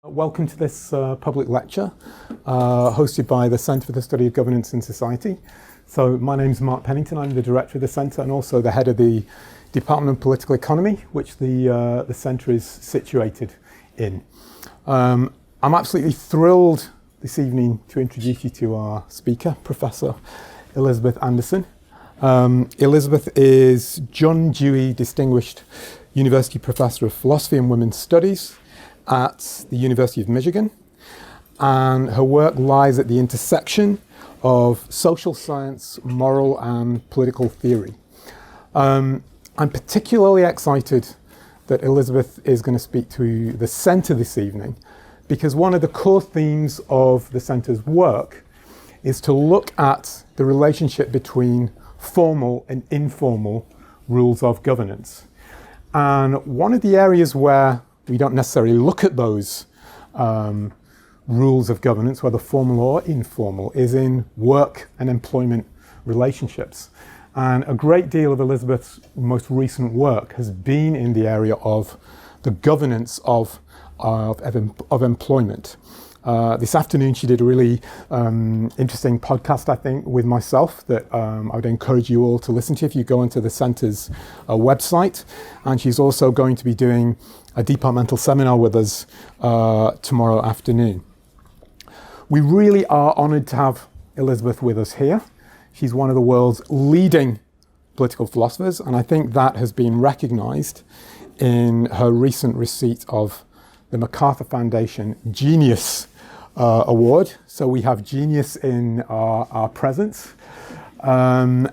Welcome to this public lecture hosted by the Centre for the Study of Governance in Society. So my name is Mark Pennington. I'm the director of the Centre and also the head of the Department of Political Economy, which the Centre is situated in. I'm absolutely thrilled this evening to introduce you to our speaker, Professor Elizabeth Anderson. Elizabeth is John Dewey Distinguished University Professor of Philosophy and Women's Studies at the University of Michigan, and her work lies at the intersection of social science, moral and political theory. I'm particularly excited that Elizabeth is going to speak to the Centre this evening, because one of the core themes of the Centre's work is to look at the relationship between formal and informal rules of governance. And one of the areas where we don't necessarily look at those rules of governance, whether formal or informal, is in work and employment relationships. And a great deal of Elizabeth's most recent work has been in the area of the governance of employment. This afternoon she did a really interesting podcast, I think, with myself that I would encourage you all to listen to if you go onto the Centre's website. And she's also going to be doing a departmental seminar with us tomorrow afternoon. We really are honoured to have Elizabeth with us here. She's one of the world's leading political philosophers, and I think that has been recognised in her recent receipt of the MacArthur Foundation Genius Award. So we have genius in our presence. And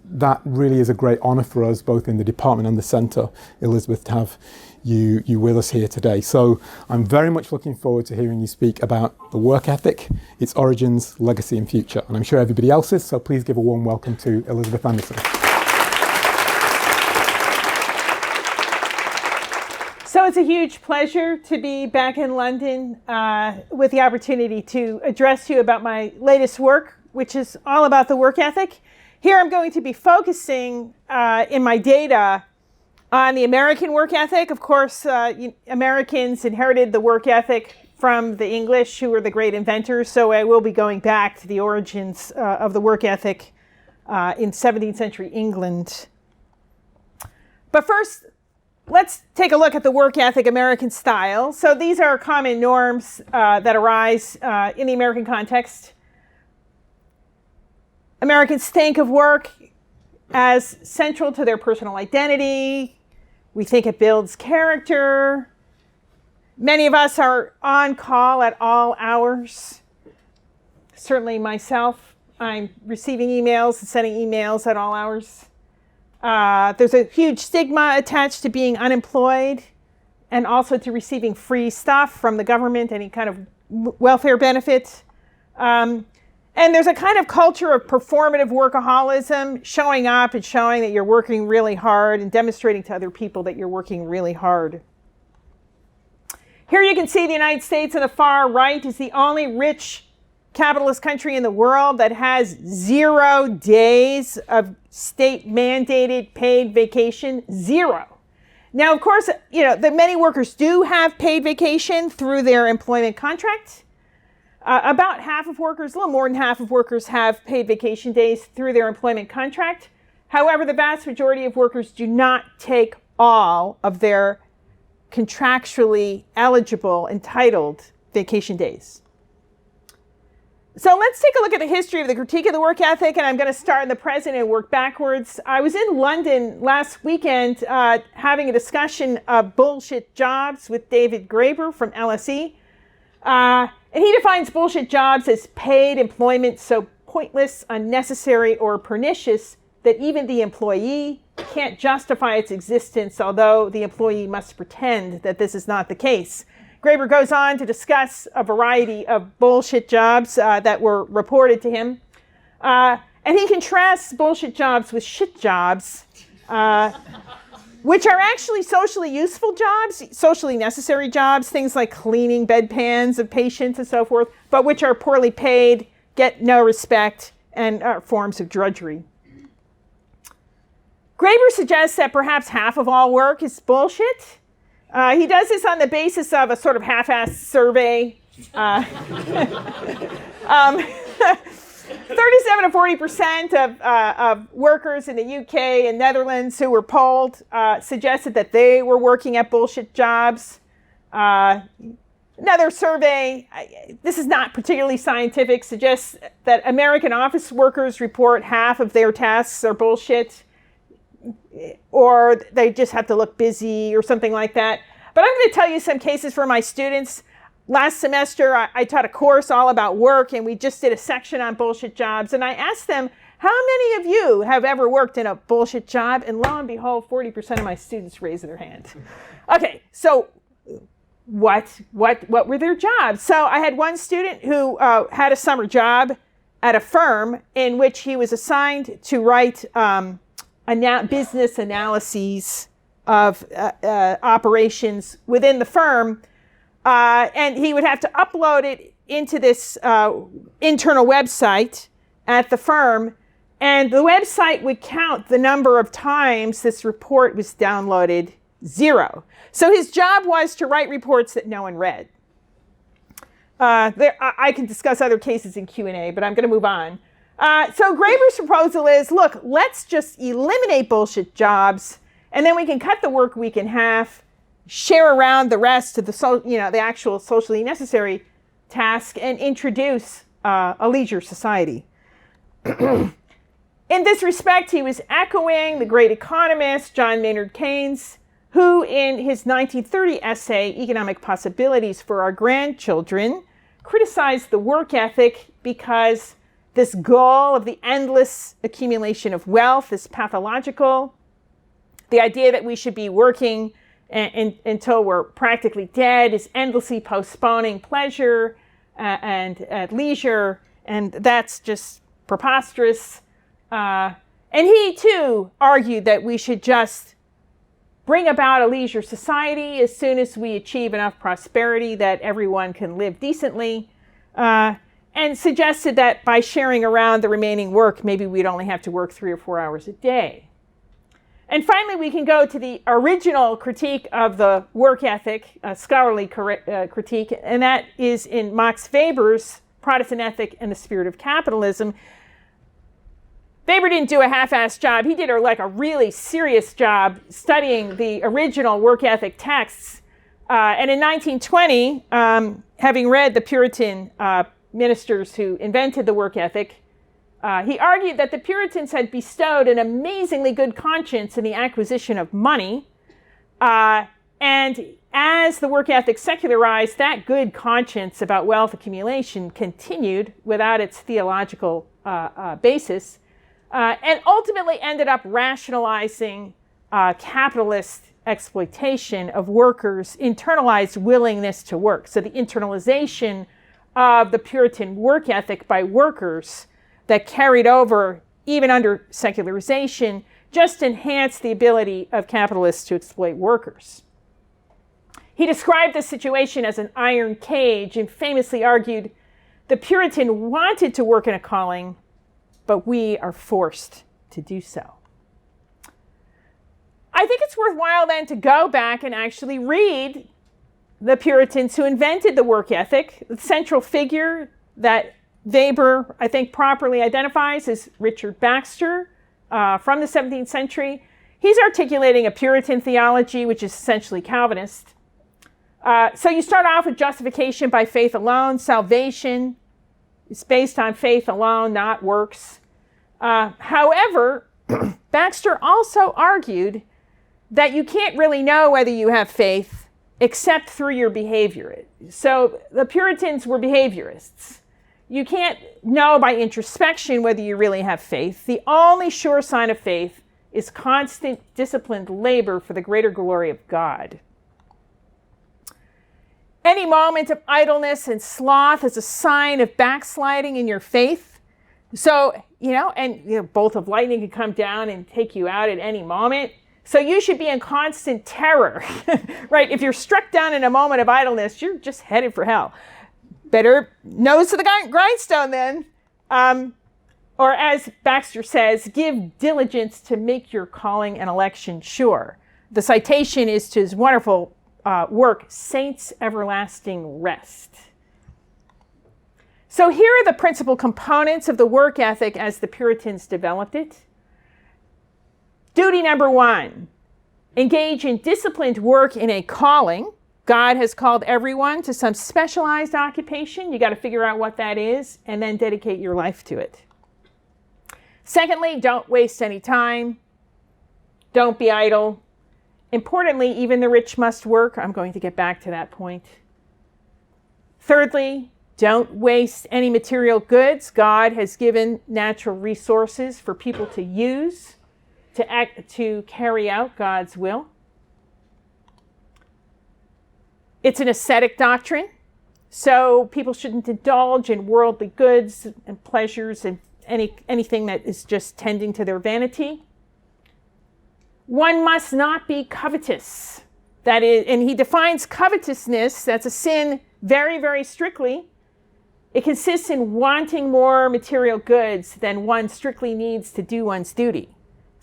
that really is a great honour for us, both in the department and the Centre, Elizabeth, to have you with us here today. So I'm very much looking forward to hearing you speak about the work ethic, its origins, legacy and future. And I'm sure everybody else is, so please give a warm welcome to Elizabeth Anderson. So it's a huge pleasure to be back in London with the opportunity to address you about my latest work, which is all about the work ethic. Here I'm going to be focusing in my data on the American work ethic. Of course, Americans inherited the work ethic from the English, who were the great inventors, so I will be going back to the origins of the work ethic in 17th century England. But first, let's take a look at the work ethic American style. So these are common norms that arise in the American context. Americans think of work as central to their personal identity. We think it builds character. Many of us are on call at all hours. Certainly myself, I'm receiving emails and sending emails at all hours. There's a huge stigma attached to being unemployed and also to receiving free stuff from the government, any kind of welfare benefit. And there's a kind of culture of performative workaholism, showing up and showing that you're working really hard and demonstrating to other people that you're working really hard. Here you can see the United States on the far right is the only rich capitalist country in the world that has 0 days of state-mandated paid vacation. 0. Now, of course, the many workers do have paid vacation through their employment contract. About half of workers, a little more than half of workers have paid vacation days through their employment contract. However, the vast majority of workers do not take all of their contractually eligible, entitled vacation days. So let's take a look at the history of the critique of the work ethic, and I'm going to start in the present and work backwards. I was in London last weekend having a discussion of bullshit jobs with David Graeber from LSE. And he defines bullshit jobs as paid employment so pointless, unnecessary, or pernicious that even the employee can't justify its existence, although the employee must pretend that this is not the case. Graeber goes on to discuss a variety of bullshit jobs that were reported to him. And he contrasts bullshit jobs with shit jobs, which are actually socially useful jobs, socially necessary jobs, things like cleaning bedpans of patients and so forth, but which are poorly paid, get no respect, and are forms of drudgery. Graeber suggests that perhaps half of all work is bullshit, He does this on the basis of a sort of half-assed survey. 37 to 40% of workers in the UK and Netherlands who were polled suggested that they were working at bullshit jobs. Another survey, this is not particularly scientific, suggests that American office workers report half of their tasks are bullshit, or they just have to look busy or something like that. But I'm going to tell you some cases for my students. Last semester, I taught a course all about work, and we just did a section on bullshit jobs. And I asked them, how many of you have ever worked in a bullshit job? And lo and behold, 40% of my students raised their hand. Okay, so what were their jobs? So I had one student who had a summer job at a firm in which he was assigned to write business analyses of operations within the firm. And he would have to upload it into this internal website at the firm. And the website would count the number of times this report was downloaded, 0. So his job was to write reports that no one read. I can discuss other cases in Q&A, but I'm going to move on. So Graeber's proposal is, look, let's just eliminate bullshit jobs, and then we can cut the work week in half, share around the rest of the actual socially necessary task, and introduce a leisure society. In this respect, he was echoing the great economist John Maynard Keynes, who in his 1930 essay, Economic Possibilities for Our Grandchildren, criticized the work ethic because this goal of the endless accumulation of wealth is pathological. The idea that we should be working until we're practically dead is endlessly postponing pleasure and leisure, and that's just preposterous. And he, too, argued that we should just bring about a leisure society as soon as we achieve enough prosperity that everyone can live decently, and suggested that by sharing around the remaining work, maybe we'd only have to work 3 or 4 hours a day. And finally, we can go to the original critique of the work ethic, scholarly critique, and that is in Max Weber's Protestant Ethic and the Spirit of Capitalism. Weber didn't do a half-assed job. He did a really serious job studying the original work ethic texts. And in 1920, having read the Puritan ministers who invented the work ethic, he argued that the Puritans had bestowed an amazingly good conscience in the acquisition of money. And as the work ethic secularized, that good conscience about wealth accumulation continued without its theological basis, and ultimately ended up rationalizing capitalist exploitation of workers' internalized willingness to work. So the internalization of the Puritan work ethic by workers that carried over even under secularization just enhanced the ability of capitalists to exploit workers. He described the situation as an iron cage and famously argued, the Puritan wanted to work in a calling, but we are forced to do so. I think it's worthwhile then to go back and actually read the Puritans who invented the work ethic. The central figure that Weber, I think, properly identifies is Richard Baxter from the 17th century. He's articulating a Puritan theology, which is essentially Calvinist. So you start off with justification by faith alone. Salvation is based on faith alone, not works. However, Baxter also argued that you can't really know whether you have faith except through your behavior. So the Puritans were behaviorists. You can't know by introspection whether you really have faith. The only sure sign of faith is constant, disciplined labor for the greater glory of God. Any moment of idleness and sloth is a sign of backsliding in your faith. So, bolt of lightning can come down and take you out at any moment. So you should be in constant terror, right? If you're struck down in a moment of idleness, you're just headed for hell. Better nose to the grindstone then. Or as Baxter says, give diligence to make your calling and election sure. The citation is to his wonderful work, saints' everlasting rest. So here are the principal components of the work ethic as the Puritans developed it. Duty number 1, engage in disciplined work in a calling. God has called everyone to some specialized occupation. You got to figure out what that is and then dedicate your life to it. Secondly, don't waste any time. Don't be idle. Importantly, even the rich must work. I'm going to get back to that point. Thirdly, don't waste any material goods. God has given natural resources for people to use to carry out God's will. It's an ascetic doctrine, so people shouldn't indulge in worldly goods and pleasures and anything that is just tending to their vanity. One must not be covetous. That is, and he defines covetousness, that's a sin, very, very strictly. It consists in wanting more material goods than one strictly needs to do one's duty.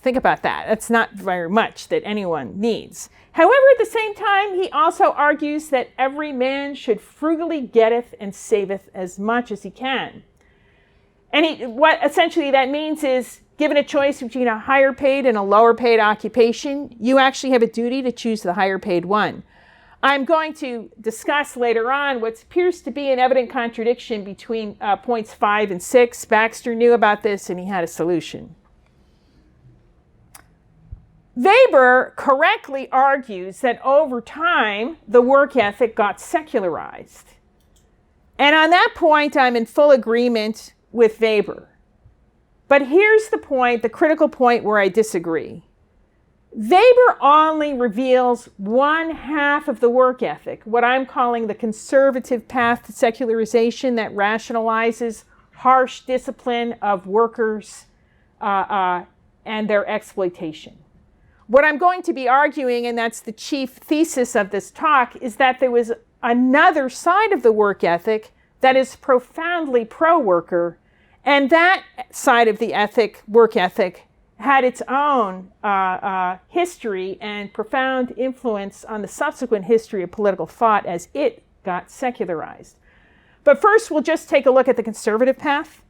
Think about that. That's not very much that anyone needs. However, at the same time, he also argues that every man should frugally getteth and saveth as much as he can. And what essentially that means is, given a choice between a higher paid and a lower paid occupation, you actually have a duty to choose the higher paid one. I'm going to discuss later on what appears to be an evident contradiction between points 5 and 6. Baxter knew about this and he had a solution. Weber correctly argues that over time, the work ethic got secularized. And on that point, I'm in full agreement with Weber. But here's the point, the critical point where I disagree. Weber only reveals one half of the work ethic, what I'm calling the conservative path to secularization that rationalizes harsh discipline of workers and their exploitation. What I'm going to be arguing, and that's the chief thesis of this talk, is that there was another side of the work ethic that is profoundly pro-worker, and that side of the work ethic had its own history and profound influence on the subsequent history of political thought as it got secularized. But first, we'll just take a look at the conservative path.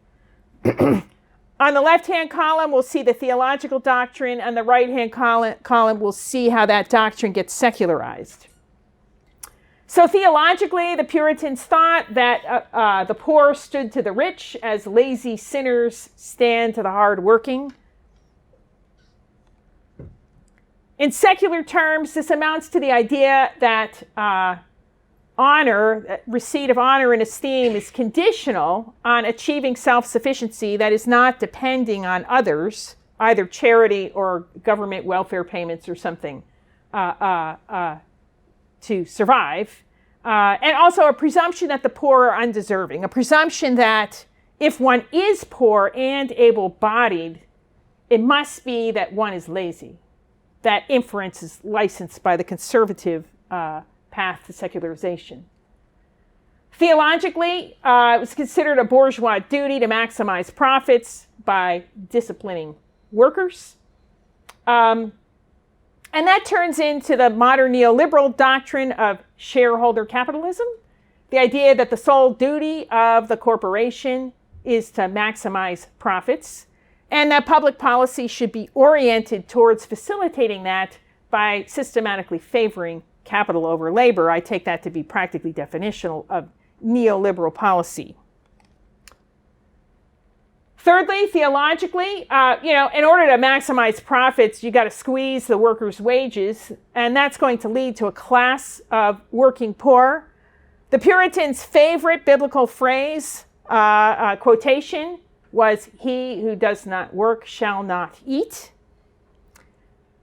On the left-hand column, we'll see the theological doctrine. On the right-hand column, we'll see how that doctrine gets secularized. So theologically, the Puritans thought that the poor stood to the rich as lazy sinners stand to the hard-working. In secular terms, this amounts to the idea that receipt of honor and esteem is conditional on achieving self-sufficiency that is not depending on others, either charity or government welfare payments or something, to survive. And also a presumption that the poor are undeserving, a presumption that if one is poor and able-bodied, it must be that one is lazy. That inference is licensed by the conservative path to secularization. Theologically, it was considered a bourgeois duty to maximize profits by disciplining workers. And that turns into the modern neoliberal doctrine of shareholder capitalism, the idea that the sole duty of the corporation is to maximize profits, and that public policy should be oriented towards facilitating that by systematically favoring capital over labor. I take that to be practically definitional of neoliberal policy. Thirdly, theologically, in order to maximize profits, you got to squeeze the workers' wages, and that's going to lead to a class of working poor. The Puritans' favorite biblical phrase, quotation, was, "He who does not work shall not eat."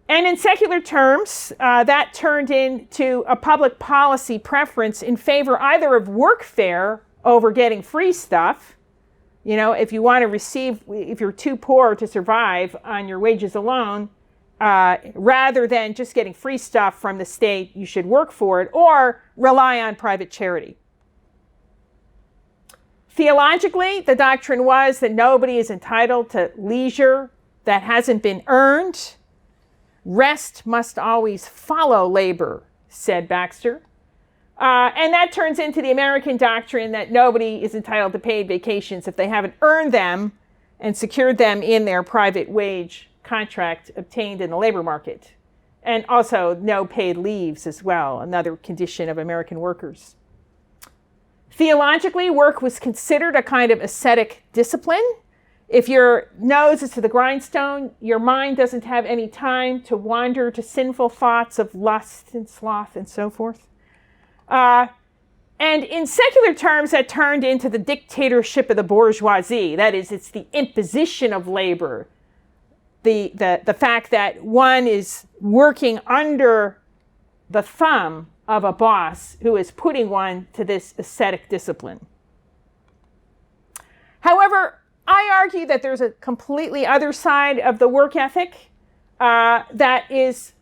And in secular terms, that turned into a public policy preference in favor either of workfare over getting free stuff. If you want to if you're too poor to survive on your wages alone, rather than just getting free stuff from the state, you should work for it or rely on private charity. Theologically, the doctrine was that nobody is entitled to leisure that hasn't been earned. Rest must always follow labor, said Baxter. And that turns into the American doctrine that nobody is entitled to paid vacations if they haven't earned them and secured them in their private wage contract obtained in the labor market. And also no paid leaves as well, another condition of American workers. Theologically, work was considered a kind of ascetic discipline. If your nose is to the grindstone, your mind doesn't have any time to wander to sinful thoughts of lust and sloth and so forth. And in secular terms, that turned into the dictatorship of the bourgeoisie. That is, it's the imposition of labor. The fact that one is working under the thumb of a boss who is putting one to this ascetic discipline. However, I argue that there's a completely other side of the work ethic that is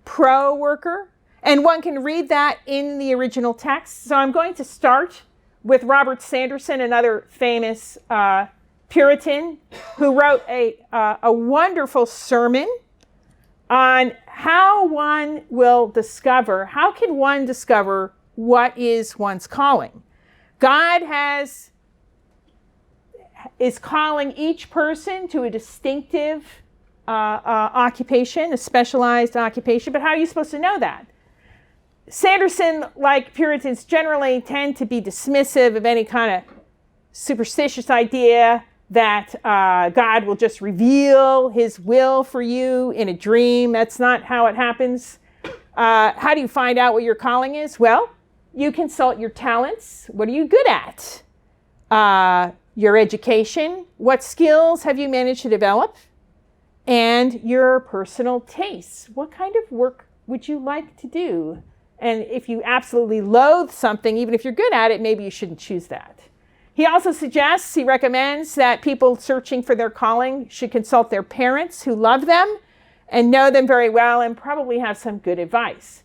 pro-worker. And one can read that in the original text. So I'm going to start with Robert Sanderson, another famous Puritan, who wrote a wonderful sermon on how one will discover, how can one discover what is one's calling. God is calling each person to a distinctive occupation, a specialized occupation, but how are you supposed to know that? Sanderson, like Puritans, generally tend to be dismissive of any kind of superstitious idea that God will just reveal his will for you in a dream. That's not how it happens. How do you find out what your calling is? Well, you consult your talents. What are you good at? Your education. What skills have you managed to develop? And your personal tastes. What kind of work would you like to do? And if you absolutely loathe something, even if you're good at it, maybe you shouldn't choose that. He also suggests, he recommends that people searching for their calling should consult their parents who love them and know them very well and probably have some good advice.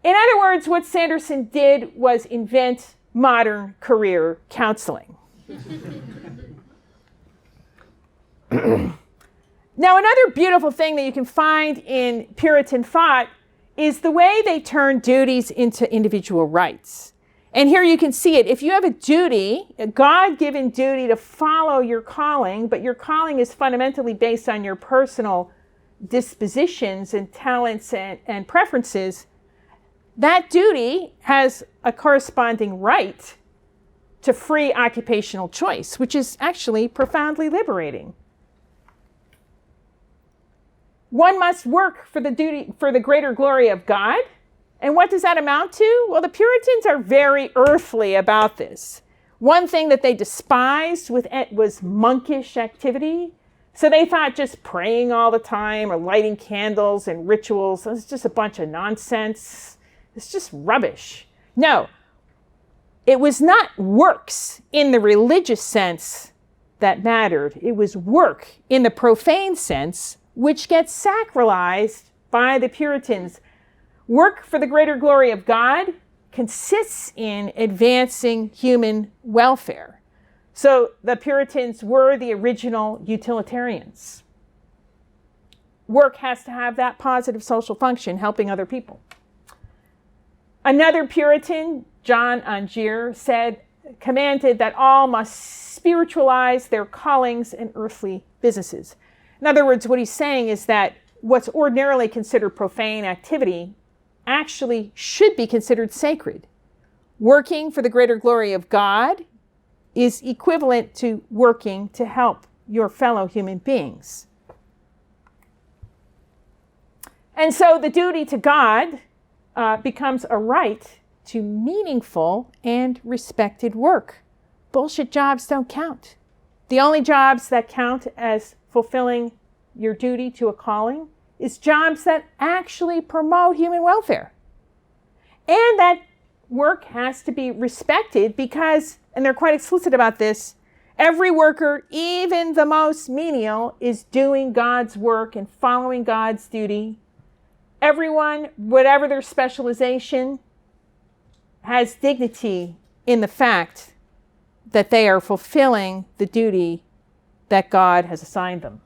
In other words, what Sanderson did was invent modern career counseling. Now, another beautiful thing that you can find in Puritan thought is the way they turn duties into individual rights. And here you can see it. If you have a duty, a God-given duty to follow your calling, but your calling is fundamentally based on your personal dispositions and talents and preferences, that duty has a corresponding right to free occupational choice, which is actually profoundly liberating. One must work for the greater glory of God. And what does that amount to? Well, the Puritans are very earthly about this. One thing that they despised was monkish activity. So they thought just praying all the time or lighting candles and rituals, it's just a bunch of nonsense. It's just rubbish. No, it was not works in the religious sense that mattered. It was work in the profane sense, which gets sacralized by the Puritans. Work for the greater glory of God consists in advancing human welfare. So the Puritans were the original utilitarians. Work has to have that positive social function, helping other people. Another Puritan, John Angier, commanded that all must spiritualize their callings and earthly businesses. In other words, what he's saying is that what's ordinarily considered profane activity actually should be considered sacred. Working for the greater glory of God is equivalent to working to help your fellow human beings. And so the duty to God becomes a right to meaningful and respected work. Bullshit jobs don't count. The only jobs that count as fulfilling your duty to a calling is jobs that actually promote human welfare. And that work has to be respected because, and they're quite explicit about this, every worker, even the most menial, is doing God's work and following God's duty. Everyone, whatever their specialization, has dignity in the fact that they are fulfilling the duty that God has assigned them.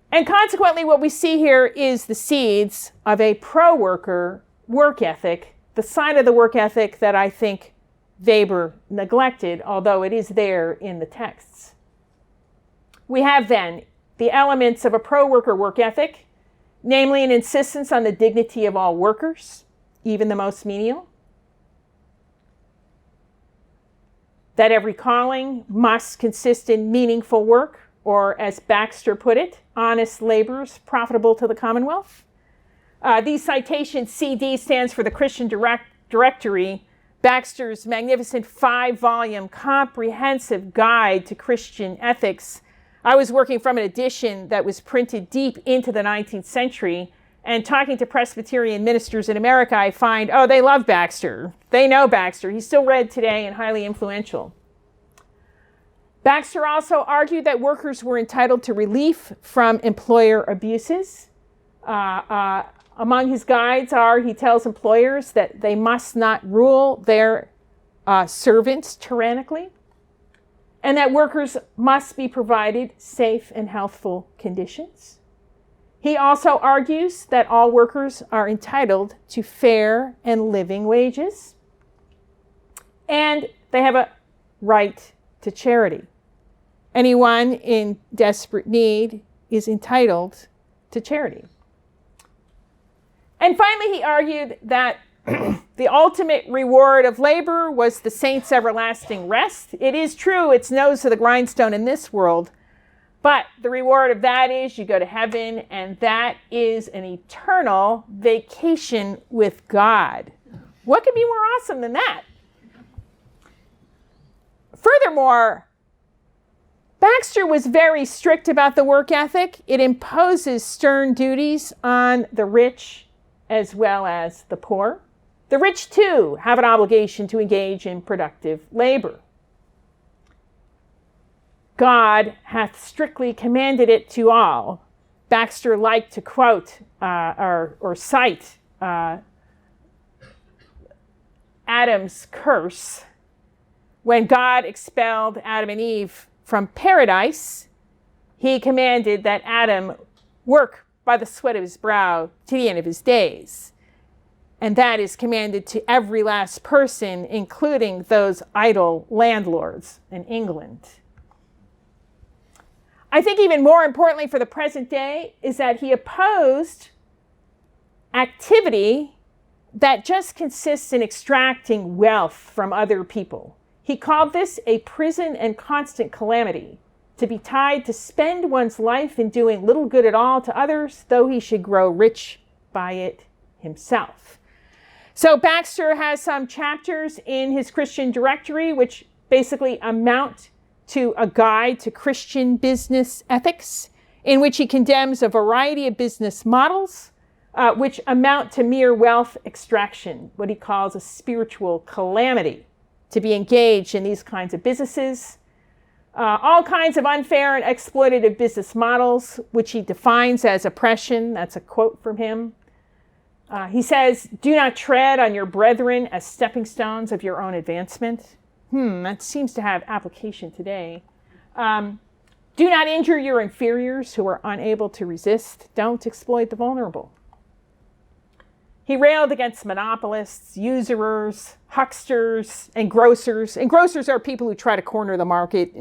And consequently, what we see here is the seeds of a pro-worker work ethic, the side of the work ethic that I think Weber neglected, although it is there in the texts. We have then the elements of a pro-worker work ethic, namely an insistence on the dignity of all workers, even the most menial. That every calling must consist in meaningful work, or as Baxter put it, honest labors profitable to the Commonwealth. These citations, CD stands for the Christian Directory, Baxter's magnificent 5-volume comprehensive guide to Christian ethics. I was working from an edition that was printed deep into the 19th century, and talking to Presbyterian ministers in America, I find, oh, they love Baxter. They know Baxter. He's still read today and highly influential. Baxter also argued that workers were entitled to relief from employer abuses. Among his guides he tells employers that they must not rule their servants tyrannically, and that workers must be provided safe and healthful conditions. He also argues that all workers are entitled to fair and living wages, and they have a right to charity. Anyone in desperate need is entitled to charity. And finally, he argued that the ultimate reward of labor was the saints' everlasting rest. It is true, it's nose to the grindstone in this world, but the reward of that is you go to heaven, and that is an eternal vacation with God. What could be more awesome than that? Furthermore, Baxter was very strict about the work ethic. It imposes stern duties on the rich as well as the poor. The rich, too, have an obligation to engage in productive labor. God hath strictly commanded it to all. Baxter liked to quote or cite Adam's curse. When God expelled Adam and Eve from paradise, he commanded that Adam work by the sweat of his brow to the end of his days. And that is commanded to every last person, including those idle landlords in England. I think even more importantly for the present day is that he opposed activity that just consists in extracting wealth from other people. He called this a prison and constant calamity, to be tied to spend one's life in doing little good at all to others, though he should grow rich by it himself. So Baxter has some chapters in his Christian Directory which basically amount to a guide to Christian business ethics, in which he condemns a variety of business models which amount to mere wealth extraction, what he calls a spiritual calamity, to be engaged in these kinds of businesses. All kinds of unfair and exploitative business models, which he defines as oppression. That's a quote from him. He says, do not tread on your brethren as stepping stones of your own advancement. That seems to have application today. Do not injure your inferiors who are unable to resist. Don't exploit the vulnerable. He railed against monopolists, usurers, hucksters, and grocers. And grocers are people who try to corner the market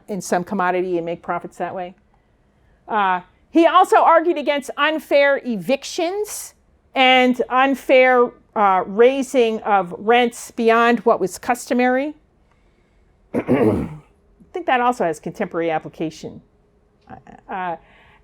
in some commodity and make profits that way. He also argued against unfair evictions and unfair raising of rents beyond what was customary. I think that also has contemporary application.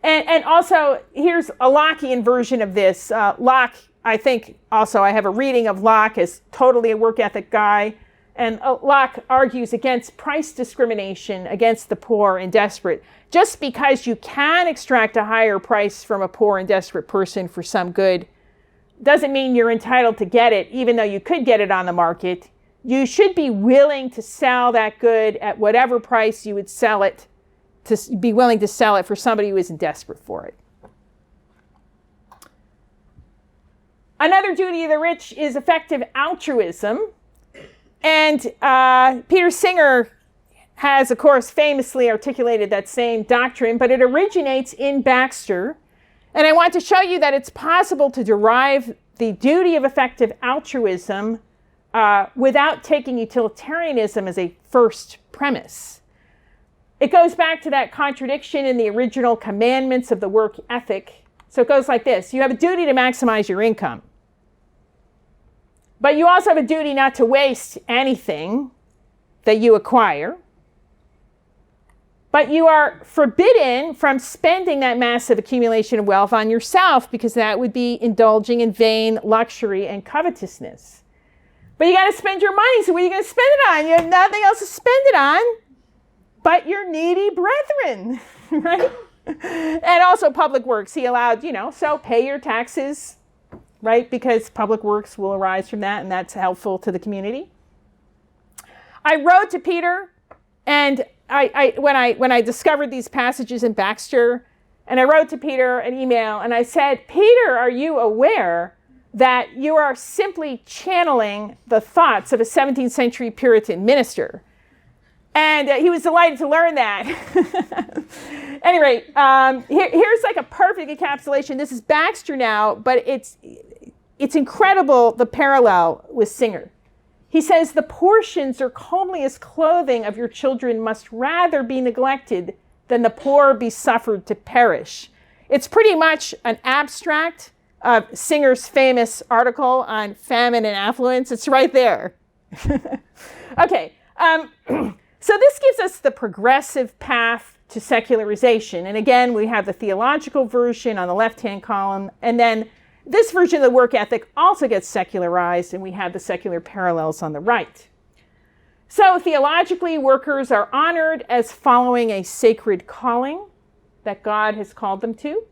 And also, here's a Lockean version of this. Locke, I think, also I have a reading of Locke as totally a work ethic guy. And Locke argues against price discrimination against the poor and desperate. Just because you can extract a higher price from a poor and desperate person for some good doesn't mean you're entitled to get it, even though you could get it on the market. You should be willing to sell that good at whatever price you would sell it, to be willing to sell it for somebody who isn't desperate for it. Another duty of the rich is effective altruism. And Peter Singer has, of course, famously articulated that same doctrine, but it originates in Baxter. And I want to show you that it's possible to derive the duty of effective altruism without taking utilitarianism as a first premise. It goes back to that contradiction in the original commandments of the work ethic. So it goes like this. You have a duty to maximize your income. But you also have a duty not to waste anything that you acquire. But you are forbidden from spending that massive accumulation of wealth on yourself, because that would be indulging in vain luxury and covetousness. But you got to spend your money, so what are you going to spend it on? You have nothing else to spend it on but your needy brethren, right? And also public works, he allowed, so pay your taxes, right? Because public works will arise from that, and that's helpful to the community. I wrote to Peter, and when I discovered these passages in Baxter, and I wrote to Peter an email, and I said, Peter, are you aware that you are simply channeling the thoughts of a 17th century Puritan minister? And he was delighted to learn that. Anyway, here's like a perfect encapsulation. This is Baxter now, but it's incredible, the parallel with Singer. He says, the portions or comeliest clothing of your children must rather be neglected than the poor be suffered to perish. It's pretty much an abstract of Singer's famous article on famine and affluence. It's right there. Okay. So this gives us the progressive path to secularization. And again, we have the theological version on the left-hand column. And then this version of the work ethic also gets secularized, and we have the secular parallels on the right. So theologically, workers are honored as following a sacred calling that God has called them to.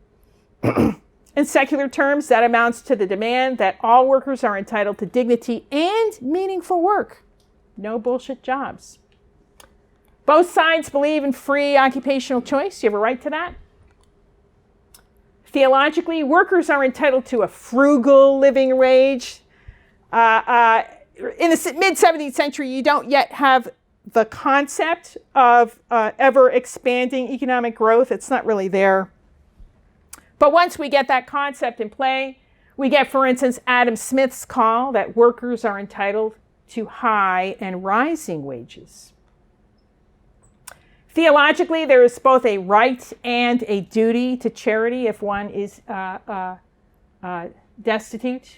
In secular terms, that amounts to the demand that all workers are entitled to dignity and meaningful work. No bullshit jobs. Both sides believe in free occupational choice. You have a right to that. Theologically, workers are entitled to a frugal living wage. In the mid-17th century, you don't yet have the concept of ever-expanding economic growth. It's not really there. But once we get that concept in play, we get, for instance, Adam Smith's call that workers are entitled to high and rising wages. Theologically, there is both a right and a duty to charity if one is destitute.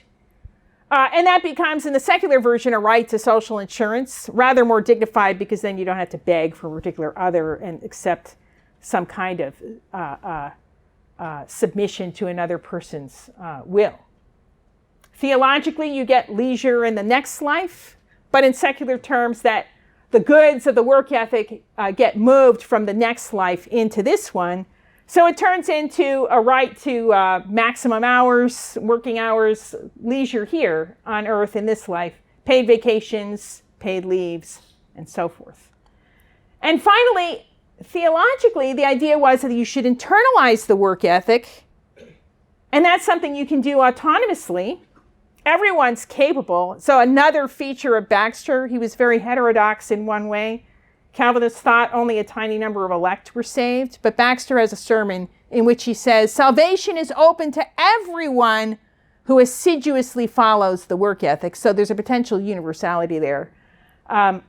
And that becomes, in the secular version, a right to social insurance, rather more dignified, because then you don't have to beg for a particular other and accept some kind of submission to another person's will. Theologically, you get leisure in the next life, but in secular terms, that the goods of the work ethic get moved from the next life into this one. So it turns into a right to maximum hours, working hours, leisure here on earth in this life, paid vacations, paid leaves, and so forth. And finally, theologically, the idea was that you should internalize the work ethic, and that's something you can do autonomously. Everyone's capable. So another feature of Baxter, he was very heterodox in one way. Calvinists thought only a tiny number of elect were saved, but Baxter has a sermon in which he says, salvation is open to everyone who assiduously follows the work ethic. So there's a potential universality there. And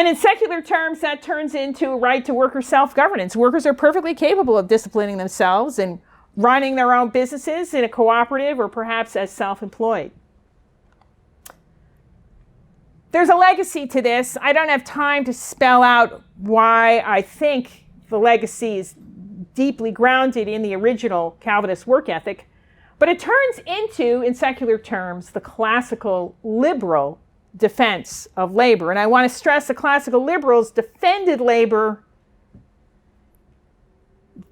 in secular terms, that turns into a right to worker self-governance. Workers are perfectly capable of disciplining themselves and running their own businesses in a cooperative or perhaps as self-employed. There's a legacy to this. I don't have time to spell out why I think the legacy is deeply grounded in the original Calvinist work ethic, but it turns into, in secular terms, the classical liberal defense of labor. And I want to stress the classical liberals defended labor.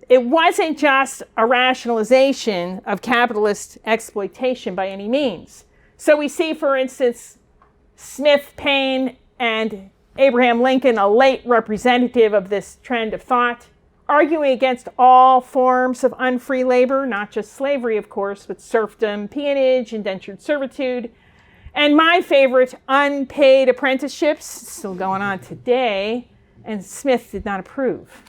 It wasn't just a rationalization of capitalist exploitation by any means. So we see, for instance, Smith, Paine, and Abraham Lincoln, a late representative of this trend of thought, arguing against all forms of unfree labor, not just slavery, of course, but serfdom, peonage, indentured servitude, and my favorite, unpaid apprenticeships, still going on today, and Smith did not approve.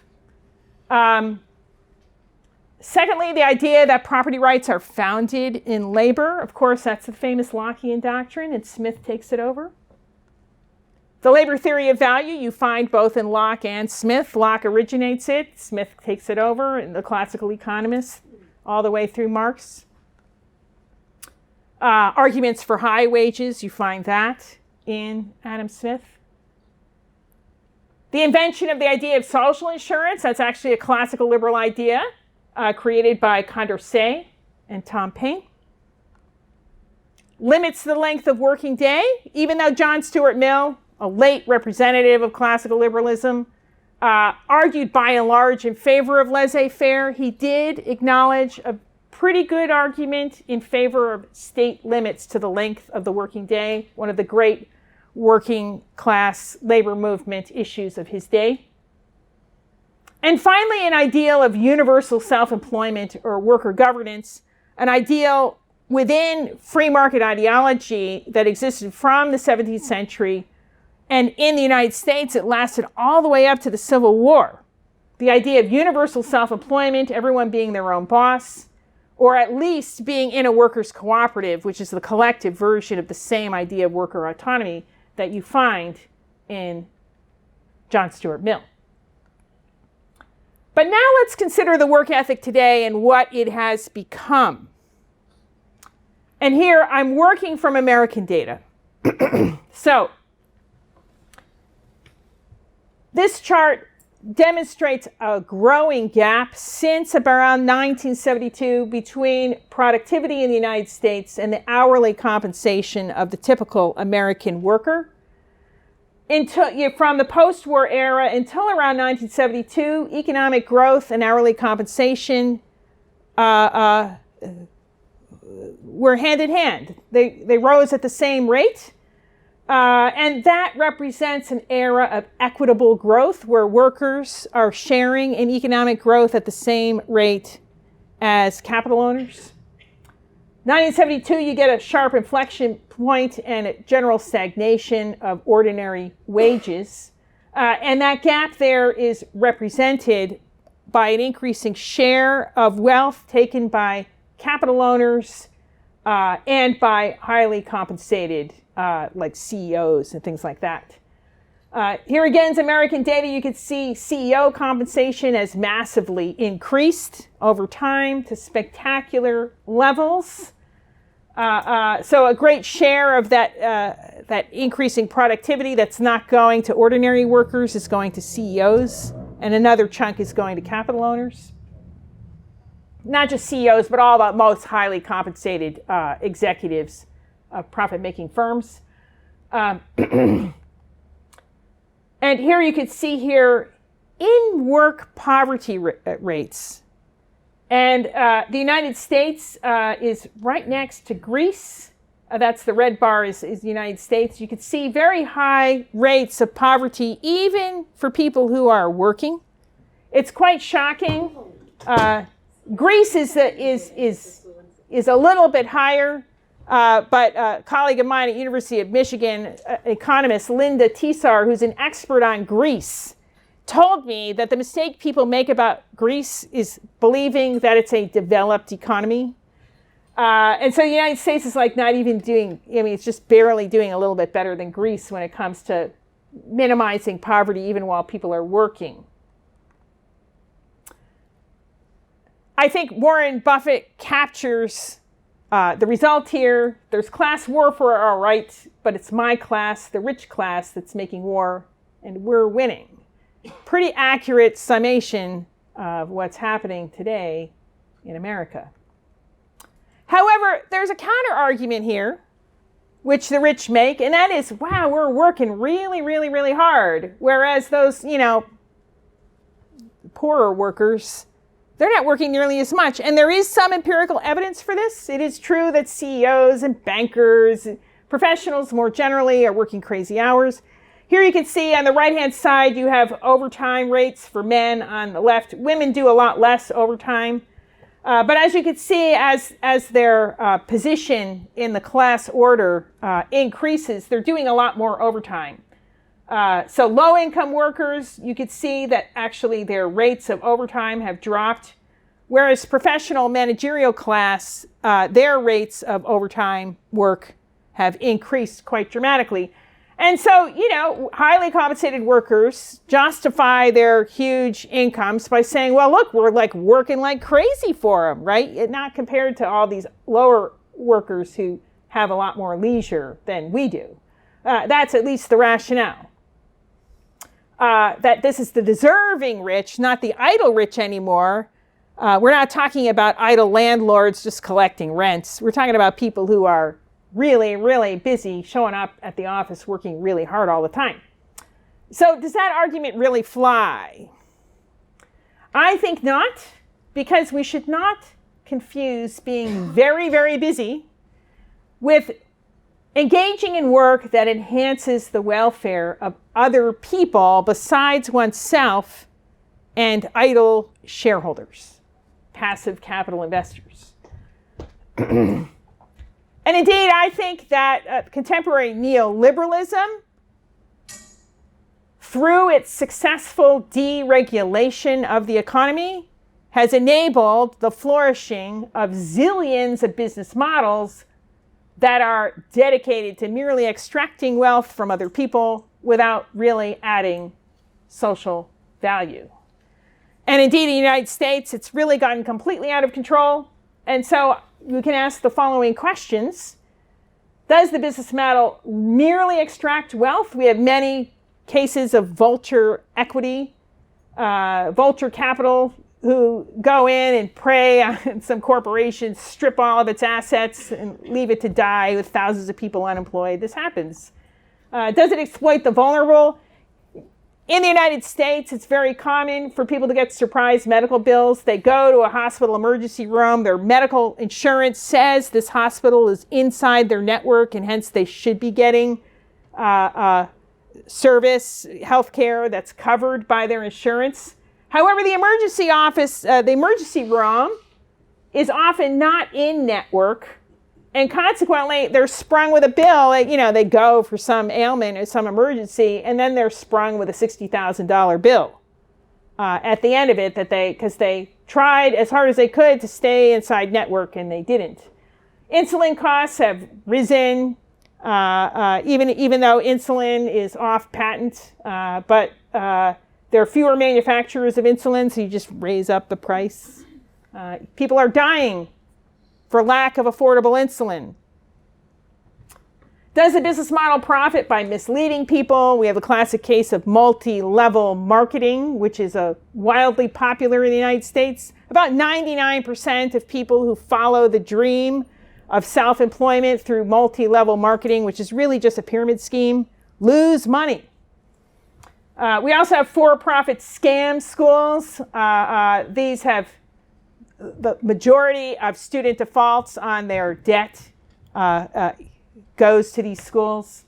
Secondly, the idea that property rights are founded in labor. Of course, that's the famous Lockean doctrine, and Smith takes it over. The labor theory of value you find both in Locke and Smith. Locke originates it, Smith takes it over, and the classical economists all the way through Marx. Arguments for high wages, you find that in Adam Smith. The invention of the idea of social insurance, that's actually a classical liberal idea created by Condorcet and Tom Paine. Limits the length of working day, even though John Stuart Mill, a late representative of classical liberalism, argued by and large in favor of laissez-faire, he did acknowledge a pretty good argument in favor of state limits to the length of the working day, one of the great working class labor movement issues of his day. And finally, an ideal of universal self-employment or worker governance, an ideal within free market ideology that existed from the 17th century. And in the United States, it lasted all the way up to the Civil War. The idea of universal self-employment, everyone being their own boss, or at least being in a workers' cooperative, which is the collective version of the same idea of worker autonomy that you find in John Stuart Mill. But now let's consider the work ethic today and what it has become. And here I'm working from American data. So this chart demonstrates a growing gap since around 1972 between productivity in the United States and the hourly compensation of the typical American worker. From the post-war era until around 1972, economic growth and hourly compensation were hand in hand. They rose at the same rate. And that represents an era of equitable growth where workers are sharing in economic growth at the same rate as capital owners. 1972, you get a sharp inflection point and a general stagnation of ordinary wages. And that gap there is represented by an increasing share of wealth taken by capital owners and by highly compensated like CEOs and things like that. Here again is American data. You can see CEO compensation has massively increased over time to spectacular levels. So a great share of that increasing productivity that's not going to ordinary workers is going to CEOs, and another chunk is going to capital owners. Not just CEOs, but all the most highly compensated executives of profit-making firms. And here you can see here in-work poverty rates. And the United States is right next to Greece. That's the red bar is the United States. You can see very high rates of poverty, even for people who are working. It's quite shocking. Greece is a little bit higher. But a colleague of mine at University of Michigan, economist Linda Tisar, who's an expert on Greece, told me that the mistake people make about Greece is believing that it's a developed economy. And so the United States is like not even doing, it's just barely doing a little bit better than Greece when it comes to minimizing poverty even while people are working. I think Warren Buffett captures the result here. There's class warfare, all right, but it's my class, the rich class, that's making war, and we're winning. Pretty accurate summation of what's happening today in America. However, there's a counter argument here, which the rich make, and that is, wow, we're working really, really, really hard, whereas those, poorer workers, they're not working nearly as much. And there is some empirical evidence for this. It is true that CEOs and bankers, and professionals more generally, are working crazy hours. Here you can see on the right-hand side, you have overtime rates for men. On the left, women do a lot less overtime. But as you can see, as their position in the class order increases, they're doing a lot more overtime. So low-income workers, you could see that actually their rates of overtime have dropped. whereas professional managerial class, their rates of overtime work have increased quite dramatically. And so, highly compensated workers justify their huge incomes by saying, well, look, we're like working like crazy for them, right? Not compared to all these lower workers who have a lot more leisure than we do. That's at least the rationale. That this is the deserving rich, not the idle rich anymore. We're not talking about idle landlords just collecting rents. We're talking about people who are really, really busy showing up at the office, working really hard all the time. So does that argument really fly? I think not, because we should not confuse being very, very busy with engaging in work that enhances the welfare of other people besides oneself and idle shareholders, passive capital investors. And indeed, I think that contemporary neoliberalism, through its successful deregulation of the economy, has enabled the flourishing of zillions of business models that are dedicated to merely extracting wealth from other people without really adding social value. And indeed, in the United States, it's really gotten completely out of control. And so we can ask the following questions. Does the business model merely extract wealth? We have many cases of vulture equity, vulture capital, who go in and prey on some corporation, strip all of its assets and leave it to die with thousands of people unemployed. This happens. Does it exploit the vulnerable? In the United States, it's very common for people to get surprise medical bills. They go to a hospital emergency room. Their medical insurance says this hospital is inside their network, and hence they should be getting service, health care that's covered by their insurance. However, the emergency office, the emergency room, is often not in network, and consequently, they're sprung with a bill. They go for some ailment or some emergency, and then they're sprung with a $60,000 bill at the end of it, because they tried as hard as they could to stay inside network, and they didn't. Insulin costs have risen, even though insulin is off patent, but there are fewer manufacturers of insulin, so you just raise up the price. People are dying for lack of affordable insulin. Does the business model profit by misleading people? We have a classic case of multi-level marketing, which is wildly popular in the United States. About 99% of people who follow the dream of self-employment through multi-level marketing, which is really just a pyramid scheme, lose money. We also have for-profit scam schools. These have the majority of student defaults on their debt goes to these schools.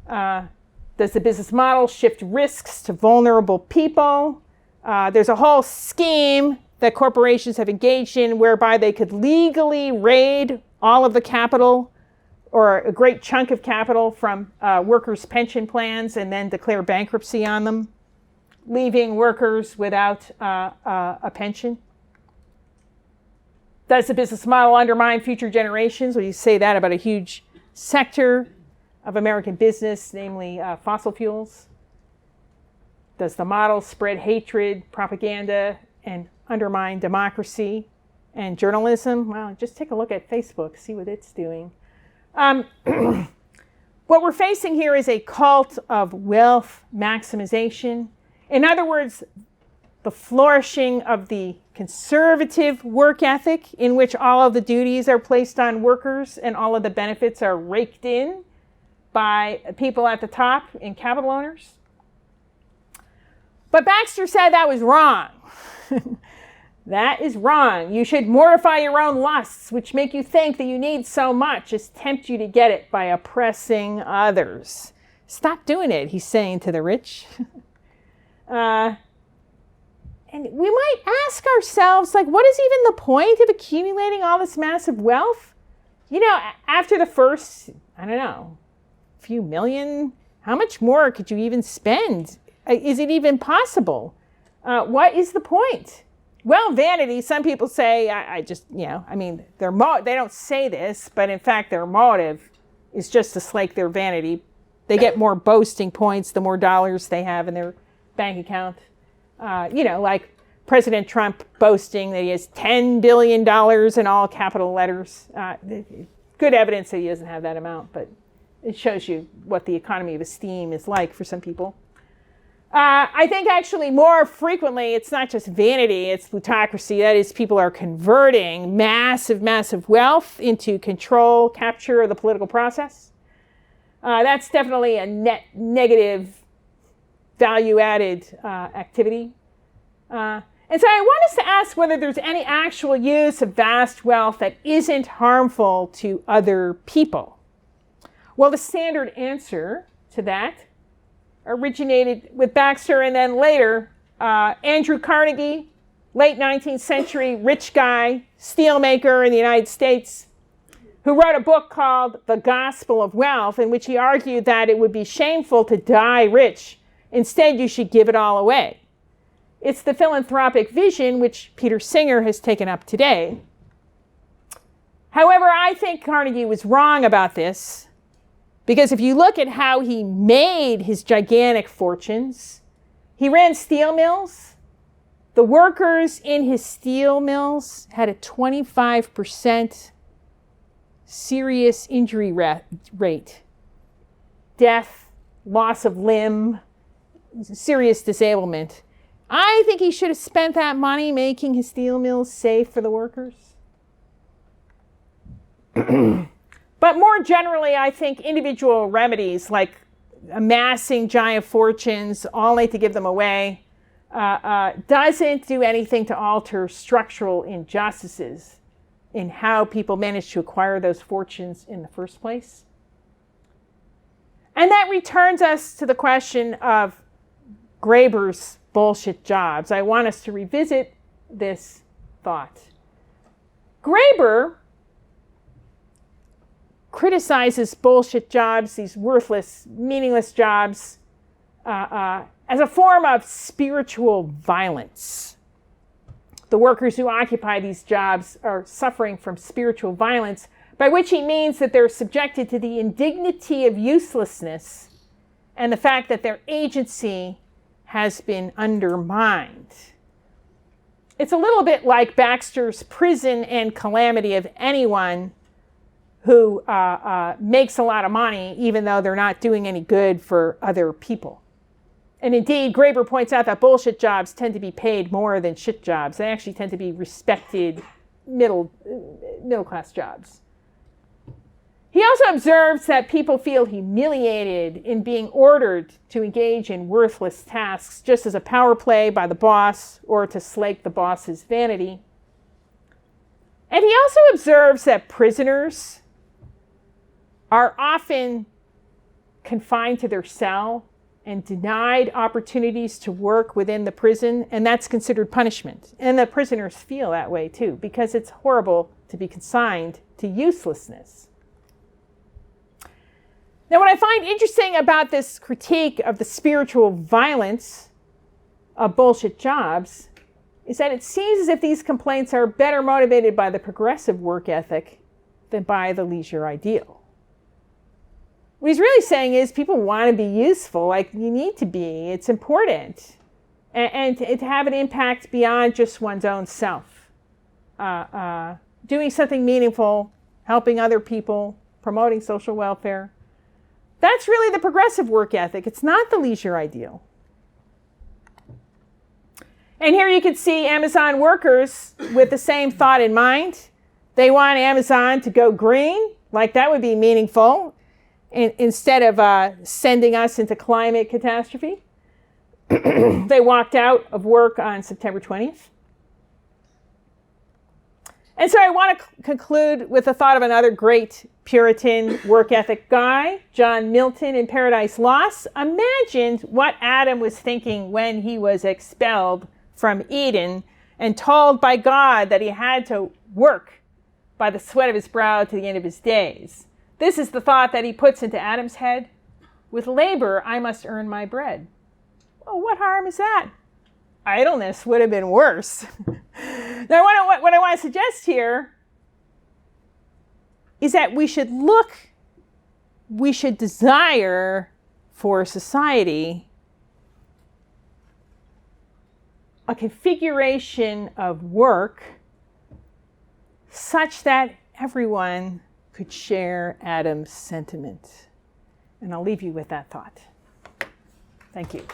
Does the business model shift risks to vulnerable people? There's a whole scheme that corporations have engaged in whereby they could legally raid all of the capital or a great chunk of capital from workers' pension plans and then declare bankruptcy on them, leaving workers without a pension. Does the business model undermine future generations? Well, you say that about a huge sector of American business, namely fossil fuels. Does the model spread hatred, propaganda, and undermine democracy and journalism? Well, just take a look at Facebook, see what it's doing. What we're facing here is a cult of wealth maximization. In other words, the flourishing of the conservative work ethic in which all of the duties are placed on workers and all of the benefits are raked in by people at the top and capital owners. But Baxter said that was wrong. That is wrong. You should mortify your own lusts, which make you think that you need so much as tempt you to get it by oppressing others. Stop doing it, he's saying to the rich. And we might ask ourselves, what is even the point of accumulating all this massive wealth? After the first, few million, how much more could you even spend? Is it even possible? What is the point? Well, vanity, some people say, I mean, they don't say this, but in fact, their motive is just to slake their vanity. They get more boasting points the more dollars they have in their bank account. Like President Trump boasting that he has $10 billion in all capital letters. Good evidence that he doesn't have that amount, but it shows you what the economy of esteem is like for some people. I think actually more frequently, it's not just vanity, it's plutocracy. That is, people are converting massive, massive wealth into control, capture of the political process. That's definitely a net negative value-added activity. And so I want us to ask whether there's any actual use of vast wealth that isn't harmful to other people. Well, the standard answer to that originated with Baxter and then later Andrew Carnegie, late 19th century rich guy, steelmaker in the United States, who wrote a book called The Gospel of Wealth, in which he argued that it would be shameful to die rich. Instead, you should give it all away. It's the philanthropic vision which Peter Singer has taken up today. However, I think Carnegie was wrong about this, because if you look at how he made his gigantic fortunes, he ran steel mills. The workers in his steel mills had a 25% serious injury rate. Death, loss of limb, serious disablement. I think he should have spent that money making his steel mills safe for the workers. But more generally, I think individual remedies like amassing giant fortunes only to give them away doesn't do anything to alter structural injustices in how people manage to acquire those fortunes in the first place. And that returns us to the question of Graeber's bullshit jobs. I want us to revisit this thought. Graeber criticizes bullshit jobs, these worthless, meaningless jobs, as a form of spiritual violence. The workers who occupy these jobs are suffering from spiritual violence, by which he means that they're subjected to the indignity of uselessness and the fact that their agency has been undermined. It's a little bit like Baxter's prison and calamity of anyone who makes a lot of money even though they're not doing any good for other people. And indeed, Graeber points out that bullshit jobs tend to be paid more than shit jobs. They actually tend to be respected middle-class jobs. He also observes that people feel humiliated in being ordered to engage in worthless tasks just as a power play by the boss or to slake the boss's vanity. And he also observes that prisoners are often confined to their cell and denied opportunities to work within the prison, and that's considered punishment. And the prisoners feel that way too, because it's horrible to be consigned to uselessness. Now, what I find interesting about this critique of the spiritual violence of bullshit jobs is that it seems as if these complaints are better motivated by the progressive work ethic than by the leisure ideal. What he's really saying is people want to be useful, like you need to be. It's important. And to have an impact beyond just one's own self. Doing something meaningful, helping other people, promoting social welfare. That's really the progressive work ethic. It's not the leisure ideal. And here you can see Amazon workers with the same thought in mind. They want Amazon to go green, like that would be meaningful, instead of sending us into climate catastrophe. They walked out of work on September 20th. And so I want to conclude with the thought of another great Puritan work ethic guy, John Milton in Paradise Lost, imagined what Adam was thinking when he was expelled from Eden and told by God that he had to work by the sweat of his brow to the end of his days. This is the thought that he puts into Adam's head. With labor, I must earn my bread. Well, what harm is that? idleness would have been worse. Now, what I want to suggest here is that we should desire for society a configuration of work such that everyone could share Adam's sentiment. And I'll leave you with that thought. Thank you.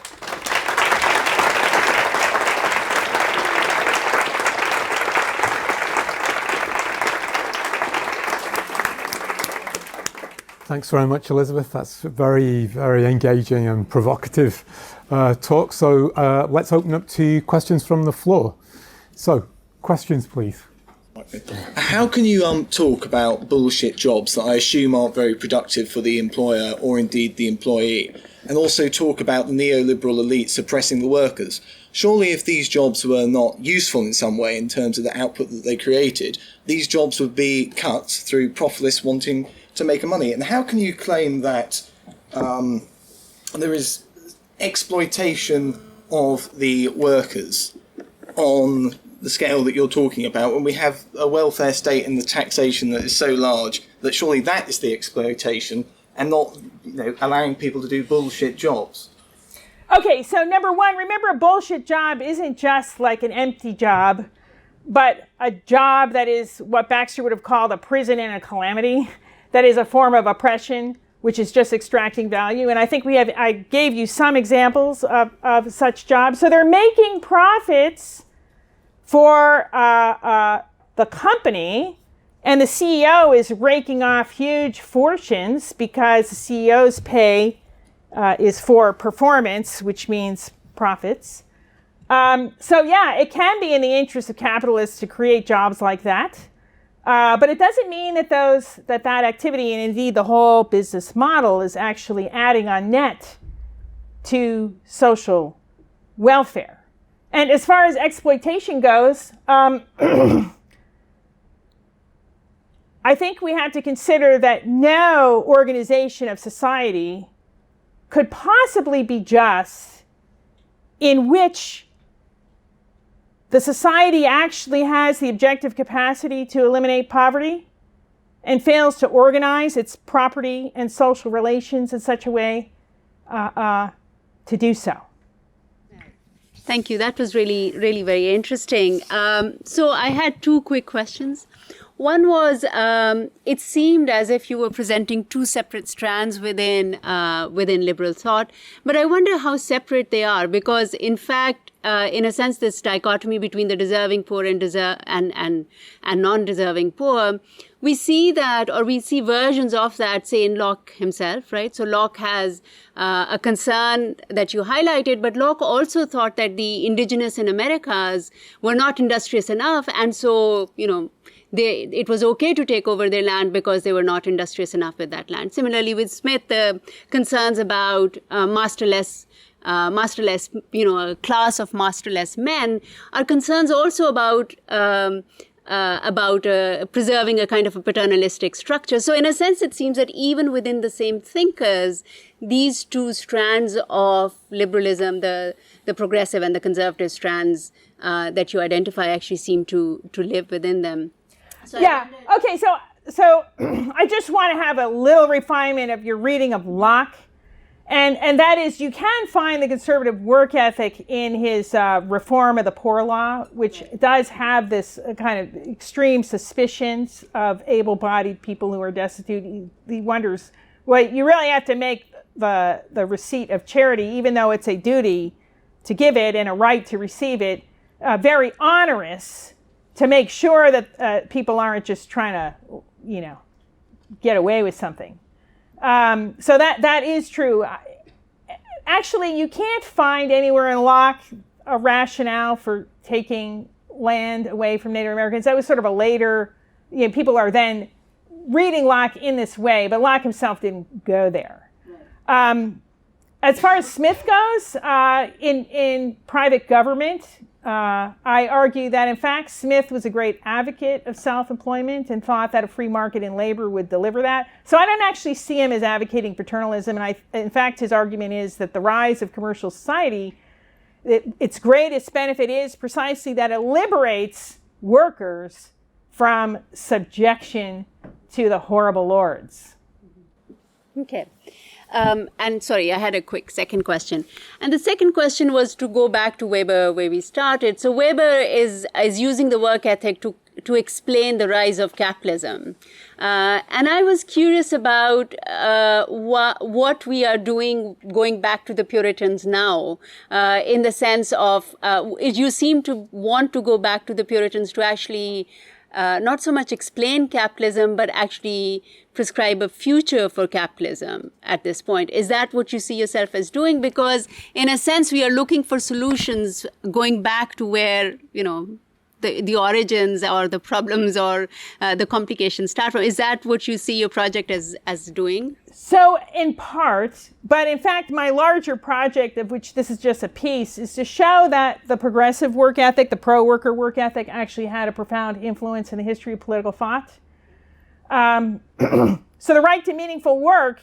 Thanks very much, Elizabeth. That's very, very engaging and provocative talk. So let's open up to questions from the floor. So, questions, please. How can you talk about bullshit jobs that I assume aren't very productive for the employer or indeed the employee, and also talk about the neoliberal elite suppressing the workers? Surely if these jobs were not useful in some way in terms of the output that they created, these jobs would be cut through profilists wanting to make money. And how can you claim that there is exploitation of the workers on the scale that you're talking about when we have a welfare state and the taxation that is so large that surely that is the exploitation and not, allowing people to do bullshit jobs? Okay, so number one, remember a bullshit job isn't just like an empty job, but a job that is what Baxter would have called a prison and a calamity. That is a form of oppression, which is just extracting value. And I think I gave you some examples of such jobs. So they're making profits for the company, and the CEO is raking off huge fortunes because the CEO's pay is for performance, which means profits. So yeah, it can be in the interest of capitalists to create jobs like that. But it doesn't mean that that activity, and indeed the whole business model, is actually adding on net to social welfare. And as far as exploitation goes, I think we have to consider that no organization of society could possibly be just in which the society actually has the objective capacity to eliminate poverty and fails to organize its property and social relations in such a way to do so. Thank you. That was really, really very interesting. So I had two quick questions. One was, it seemed as if you were presenting two separate strands within liberal thought, but I wonder how separate they are, because in fact, in a sense, this dichotomy between the deserving poor and non-deserving poor, we see that, or we see versions of that, say, in Locke himself, right? So Locke has a concern that you highlighted, but Locke also thought that the indigenous in Americas were not industrious enough, and so, it was okay to take over their land because they were not industrious enough with that land. Similarly, with Smith, the concerns about masterless, a class of masterless men are concerns also about preserving a kind of a paternalistic structure. So in a sense, it seems that even within the same thinkers, these two strands of liberalism, the progressive and the conservative strands that you identify, actually seem to live within them. So yeah. Okay. So I just want to have a little refinement of your reading of Locke, and that is, you can find the conservative work ethic in his Reform of the Poor Law, which does have this kind of extreme suspicions of able-bodied people who are destitute. He wonders, well, you really have to make the receipt of charity, even though it's a duty to give it and a right to receive it, very onerous, to make sure that people aren't just trying to, get away with something. So that is true. Actually, you can't find anywhere in Locke a rationale for taking land away from Native Americans. That was sort of a later, people are then reading Locke in this way, but Locke himself didn't go there. As far as Smith goes, in private government, I argue that, in fact, Smith was a great advocate of self-employment and thought that a free market in labor would deliver that. So I don't actually see him as advocating paternalism. And in fact, his argument is that the rise of commercial society its greatest benefit is precisely that it liberates workers from subjection to the horrible lords. Okay. And sorry, I had a quick second question. And the second question was to go back to Weber, where we started. So Weber is using the work ethic to explain the rise of capitalism. And I was curious about what we are doing going back to the Puritans now, in the sense of you seem to want to go back to the Puritans to actually not so much explain capitalism, but actually prescribe a future for capitalism at this point. Is that what you see yourself as doing? Because in a sense, we are looking for solutions going back to where, the origins or the problems or the complications start from. Is that what you see your project as doing? So in part, but in fact, my larger project, of which this is just a piece, is to show that the progressive work ethic, the pro-worker work ethic, actually had a profound influence in the history of political thought. So the right to meaningful work,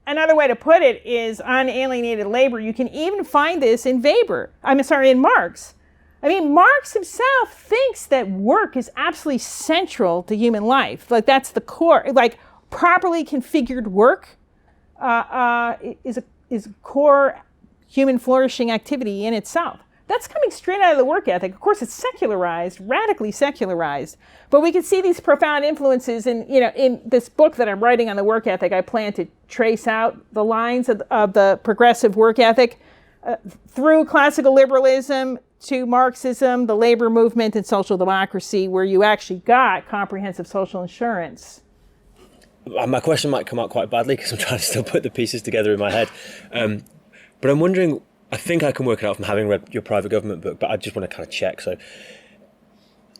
another way to put it, is unalienated labor. You can even find this in Marx. Marx himself thinks that work is absolutely central to human life. Like, that's the core. Like, properly configured work is a core human flourishing activity in itself. That's coming straight out of the work ethic. Of course, it's secularized, radically secularized. But we can see these profound influences in this book that I'm writing on the work ethic. I plan to trace out the lines of the progressive work ethic through classical liberalism to Marxism, the labor movement, and social democracy, where you actually got comprehensive social insurance. My question might come out quite badly because I'm trying to still put the pieces together in my head. But I'm wondering, I think I can work it out from having read your private government book, but I just want to kind of check. So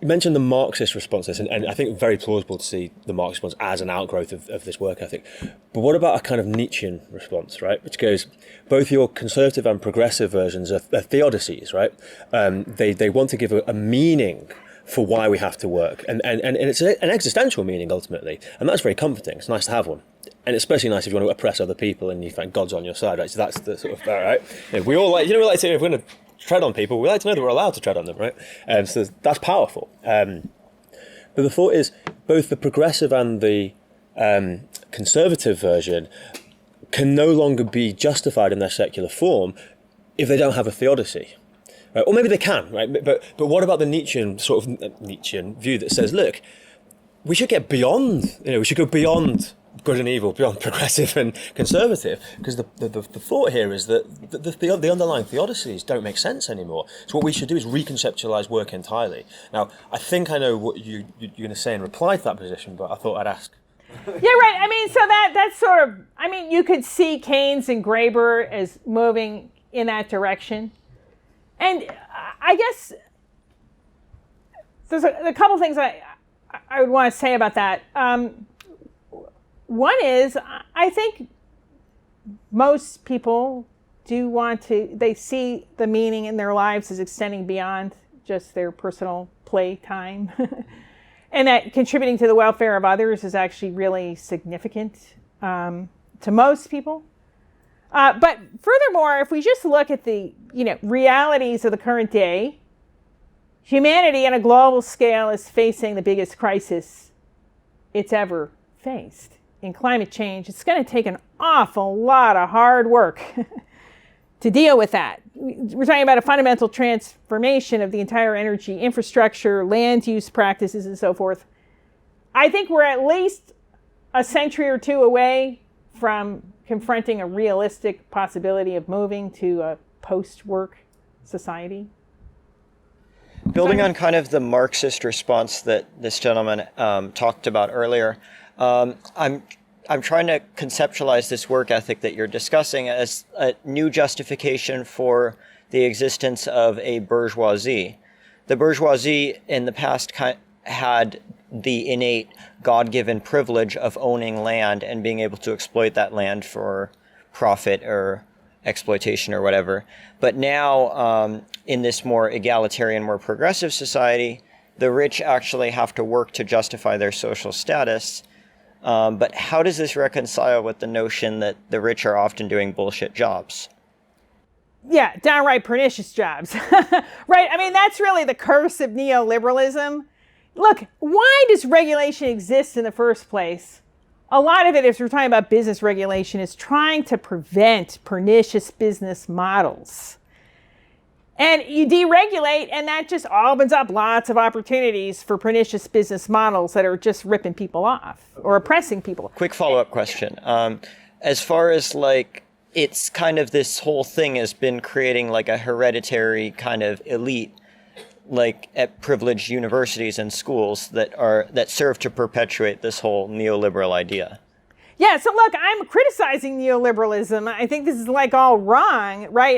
you mentioned the Marxist response to this, and I think very plausible to see the Marxist response as an outgrowth of this work ethic. But what about a kind of Nietzschean response, right? Which goes, both your conservative and progressive versions are theodicies, right? They want to give a meaning for why we have to work. And it's an existential meaning, ultimately. And that's very comforting. It's nice to have one. And it's especially nice if you want to oppress other people and you find God's on your side, right? So that's the sort of, right? We all like, we like to say, if we're going to tread on people, we like to know that we're allowed to tread on them, right? So that's powerful. But the thought is, both the progressive and the conservative version can no longer be justified in their secular form if they don't have a theodicy. Right? Or maybe they can, right? But what about the Nietzschean view that says, look, we should get beyond, we should go beyond good and evil, beyond progressive and conservative, because the thought here is that the underlying theodicies don't make sense anymore. So what we should do is reconceptualize work entirely. Now, I think I know what you're going to say in reply to that position, but I thought I'd ask. Yeah, right. So that's sort of, you could see Keynes and Graeber as moving in that direction. And I guess there's a couple things I would want to say about that. One is, I think most people they see the meaning in their lives as extending beyond just their personal play time. And that contributing to the welfare of others is actually really significant to most people. But furthermore, if we just look at the realities of the current day, humanity on a global scale is facing the biggest crisis it's ever faced in climate change. It's going to take an awful lot of hard work to deal with that. We're talking about a fundamental transformation of the entire energy infrastructure, land use practices, and so forth. I think we're at least a century or two away from confronting a realistic possibility of moving to a post-work society. Building on kind of the Marxist response that this gentleman talked about earlier, I'm trying to conceptualize this work ethic that you're discussing as a new justification for the existence of a bourgeoisie. The bourgeoisie in the past had the innate God-given privilege of owning land and being able to exploit that land for profit or exploitation or whatever. But now, in this more egalitarian, more progressive society, the rich actually have to work to justify their social status. But how does this reconcile with the notion that the rich are often doing bullshit jobs? yeah, downright pernicious jobs, right? I mean, that's really the curse of neoliberalism. Look, why does regulation exist in the first place? A lot of it, if we're talking about business regulation, is trying to prevent pernicious business models. And you deregulate, and that just opens up lots of opportunities for pernicious business models that are just ripping people off or oppressing people. Quick follow-up question. As far as like, it's kind of this whole thing has been creating like a hereditary kind of elite, like at privileged universities and schools that serve to perpetuate this whole neoliberal idea. Yeah, so look, I'm criticizing neoliberalism. I think this is like all wrong, right?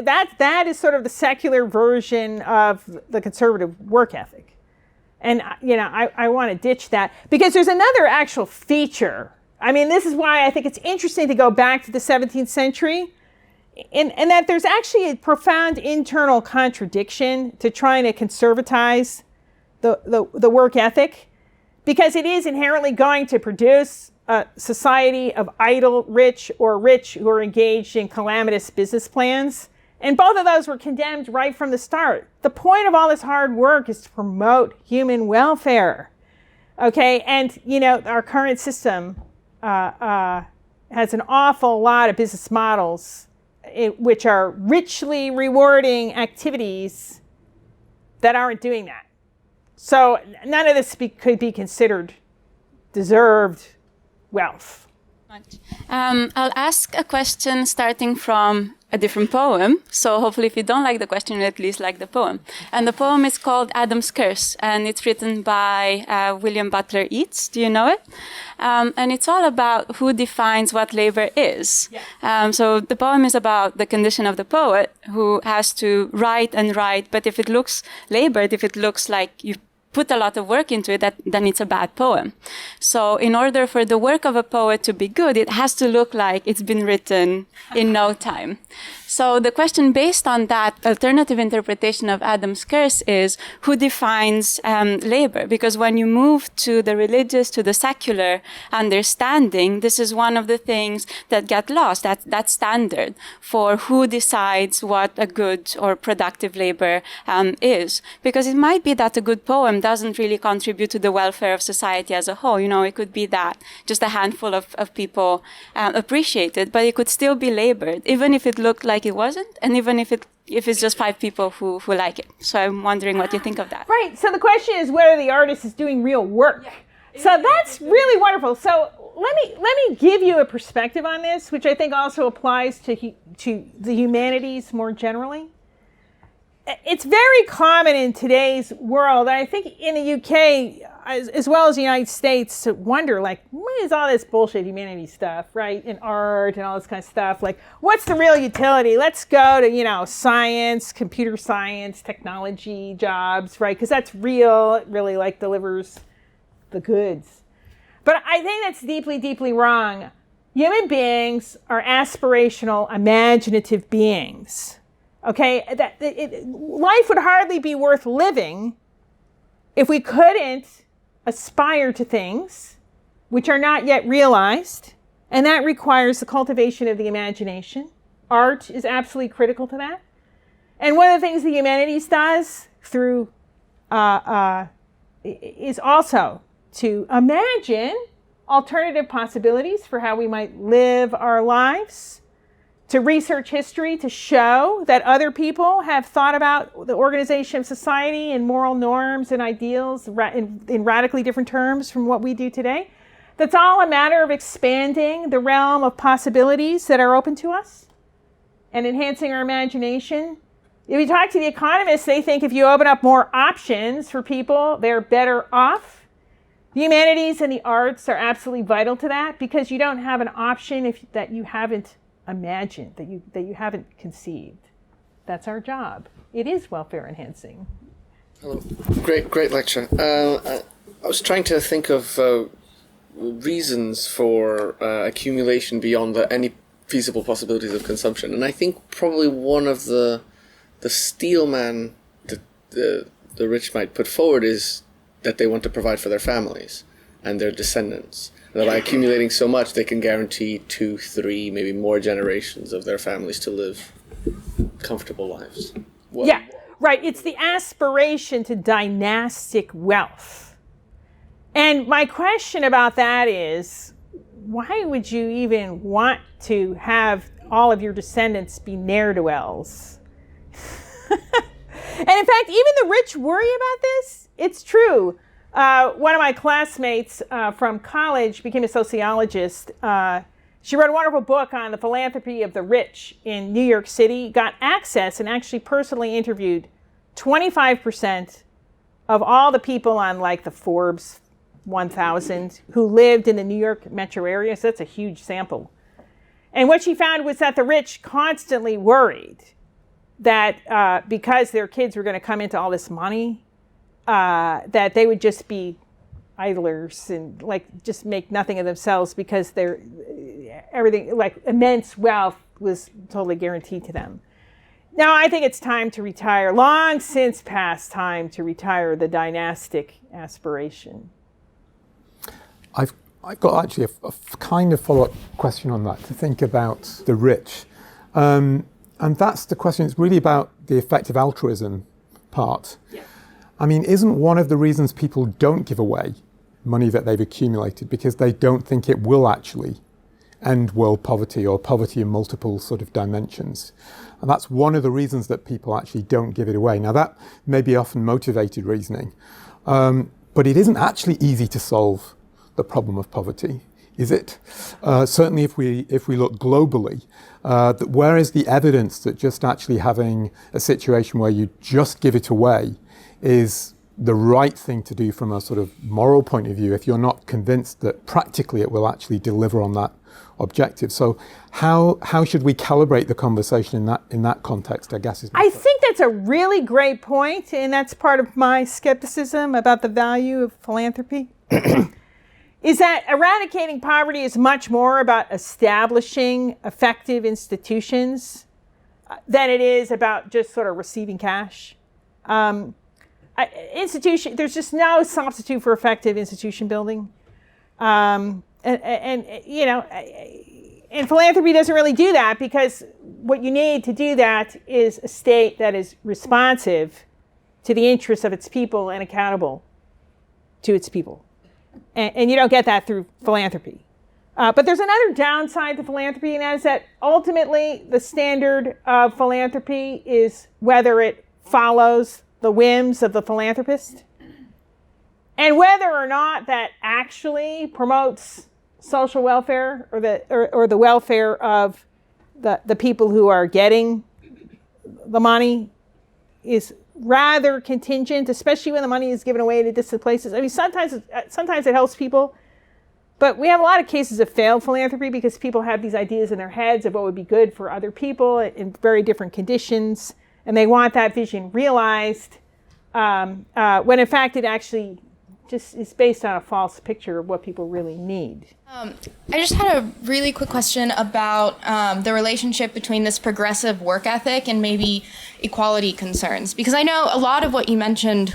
That is sort of the secular version of the conservative work ethic. And, I want to ditch that because there's another actual feature. I mean, this is why I think it's interesting to go back to the 17th century and that there's actually a profound internal contradiction to trying to conservatize the work ethic because it is inherently going to produce a society of idle rich or rich who are engaged in calamitous business plans. And both of those were condemned right from the start. The point of all this hard work is to promote human welfare. Okay, and our current system has an awful lot of business models which are richly rewarding activities that aren't doing that. So none of this could be considered deserved wealth. I'll ask a question starting from a different poem. So hopefully if you don't like the question, you at least like the poem. And the poem is called Adam's Curse, and it's written by William Butler Yeats. Do you know it? And it's all about who defines what labor is. Yeah. So the poem is about the condition of the poet who has to write and write, but if it looks labored, if it looks like you put a lot of work into it, then it's a bad poem. So in order for the work of a poet to be good, it has to look like it's been written in no time. So the question based on that alternative interpretation of Adam's curse is who defines labor? Because when you move to the religious, to the secular understanding, this is one of the things that get lost, that standard for who decides what a good or productive labor is. Because it might be that a good poem doesn't really contribute to the welfare of society as a whole. It could be that just a handful of people appreciate it, but it could still be labored, even if it looked like it wasn't, and even if it's just 5 people who like it. So I'm wondering what you think of that. Right. So the question is whether the artist is doing real work. Yeah. So that's really wonderful. So let me give you a perspective on this, which I think also applies to the humanities more generally. It's very common in today's world, and I think in the UK as well as the United States, to wonder, like, what is all this bullshit humanities stuff, right? And art and all this kind of stuff. Like, what's the real utility? Let's go to, science, computer science, technology jobs, right? Because that's real. It really, delivers the goods. But I think that's deeply, deeply wrong. Human beings are aspirational, imaginative beings. Okay, life would hardly be worth living if we couldn't aspire to things which are not yet realized, and that requires the cultivation of the imagination. Art is absolutely critical to that. And one of the things the humanities does through is also to imagine alternative possibilities for how we might live our lives, to research history, to show that other people have thought about the organization of society and moral norms and ideals in radically different terms from what we do today. That's all a matter of expanding the realm of possibilities that are open to us and enhancing our imagination. If you talk to the economists, they think if you open up more options for people, they're better off. The humanities and the arts are absolutely vital to that, because you don't have an option that you haven't imagined, that you haven't conceived. That's our job. It is welfare enhancing. Hello. Great lecture. I was trying to think of reasons for accumulation beyond any feasible possibilities of consumption, and I think probably one of the steel man that the rich might put forward is that they want to provide for their families and their descendants. That by accumulating so much, they can guarantee 2, 3, maybe more generations of their families to live comfortable lives. Yeah, right. It's the aspiration to dynastic wealth. And my question about that is, why would you even want to have all of your descendants be ne'er-do-wells? And in fact, even the rich worry about this. It's true. One of my classmates from college became a sociologist. She wrote a wonderful book on the philanthropy of the rich in New York City, got access and actually personally interviewed 25% of all the people on like the Forbes 1000 who lived in the New York metro area. So that's a huge sample. And what she found was that the rich constantly worried that because their kids were going to come into all this money, that they would just be idlers and like just make nothing of themselves because everything, like immense wealth, was totally guaranteed to them. Now I think it's time to retire, long since past time to retire the dynastic aspiration. I've got actually a kind of follow-up question on that, to think about the rich. And that's the question. It's really about the effective altruism part. Yeah. I mean, isn't one of the reasons people don't give away money that they've accumulated because they don't think it will actually end world poverty, or poverty in multiple sort of dimensions? And that's one of the reasons that people actually don't give it away. Now, that may be often motivated reasoning, but it isn't actually easy to solve the problem of poverty, is it? Certainly if we look globally, where is the evidence that just actually having a situation where you just give it away is the right thing to do from a sort of moral point of view if you're not convinced that practically it will actually deliver on that objective? So how should we calibrate the conversation in that context, I guess, is my question. think that's a really great point, and that's part of my skepticism about the value of philanthropy. Is that eradicating poverty is much more about establishing effective institutions than it is about just sort of receiving cash. There's just no substitute for effective institution building. And philanthropy doesn't really do that, because what you need to do that is a state that is responsive to the interests of its people and accountable to its people. And you don't get that through philanthropy. But there's another downside to philanthropy, and that is that ultimately the standard of philanthropy is whether it follows the whims of the philanthropist, and whether or not that actually promotes social welfare or the welfare of the people who are getting the money is rather contingent, especially when the money is given away to distant places. I mean, sometimes it helps people, but we have a lot of cases of failed philanthropy because people have these ideas in their heads of what would be good for other people in very different conditions, and they want that vision realized, when in fact it actually just is based on a false picture of what people really need. I just had a really quick question about the relationship between this progressive work ethic and maybe equality concerns. Because I know a lot of what you mentioned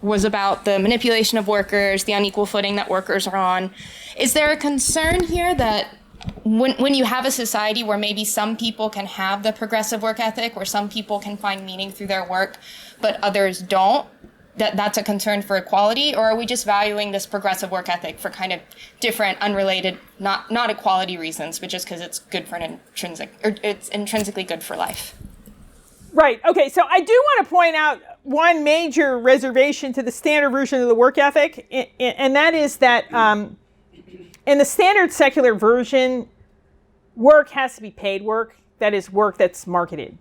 was about the manipulation of workers, the unequal footing that workers are on. Is there a concern here that when you have a society where maybe some people can have the progressive work ethic, where some people can find meaning through their work, but others don't, that's a concern for equality? Or are we just valuing this progressive work ethic for kind of different, unrelated, not equality reasons, but just because it's good for it's intrinsically good for life? Right. Okay. So I do want to point out one major reservation to the standard version of the work ethic, and that is that in the standard secular version, work has to be paid work. That is work that's marketed.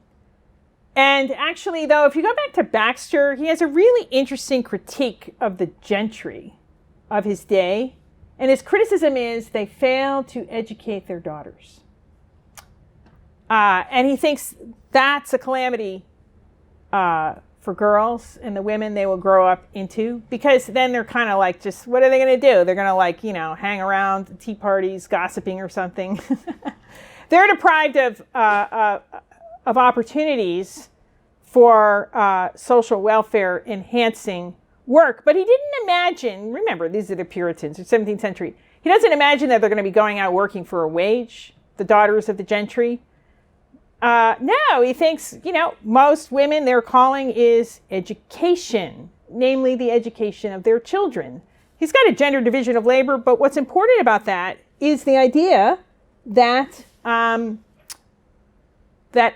And actually, though, if you go back to Baxter, he has a really interesting critique of the gentry of his day. And his criticism is they fail to educate their daughters. And he thinks that's a calamity for girls and the women they will grow up into, because then they're kind of like, just what are they going to do? They're going to hang around tea parties, gossiping or something. They're deprived of opportunities for social welfare enhancing work. But he didn't imagine, remember, these are the Puritans, the 17th century. He doesn't imagine that they're going to be going out working for a wage, the daughters of the gentry. No, he thinks, most women, their calling is education, namely the education of their children. He's got a gender division of labor, but what's important about that is the idea that that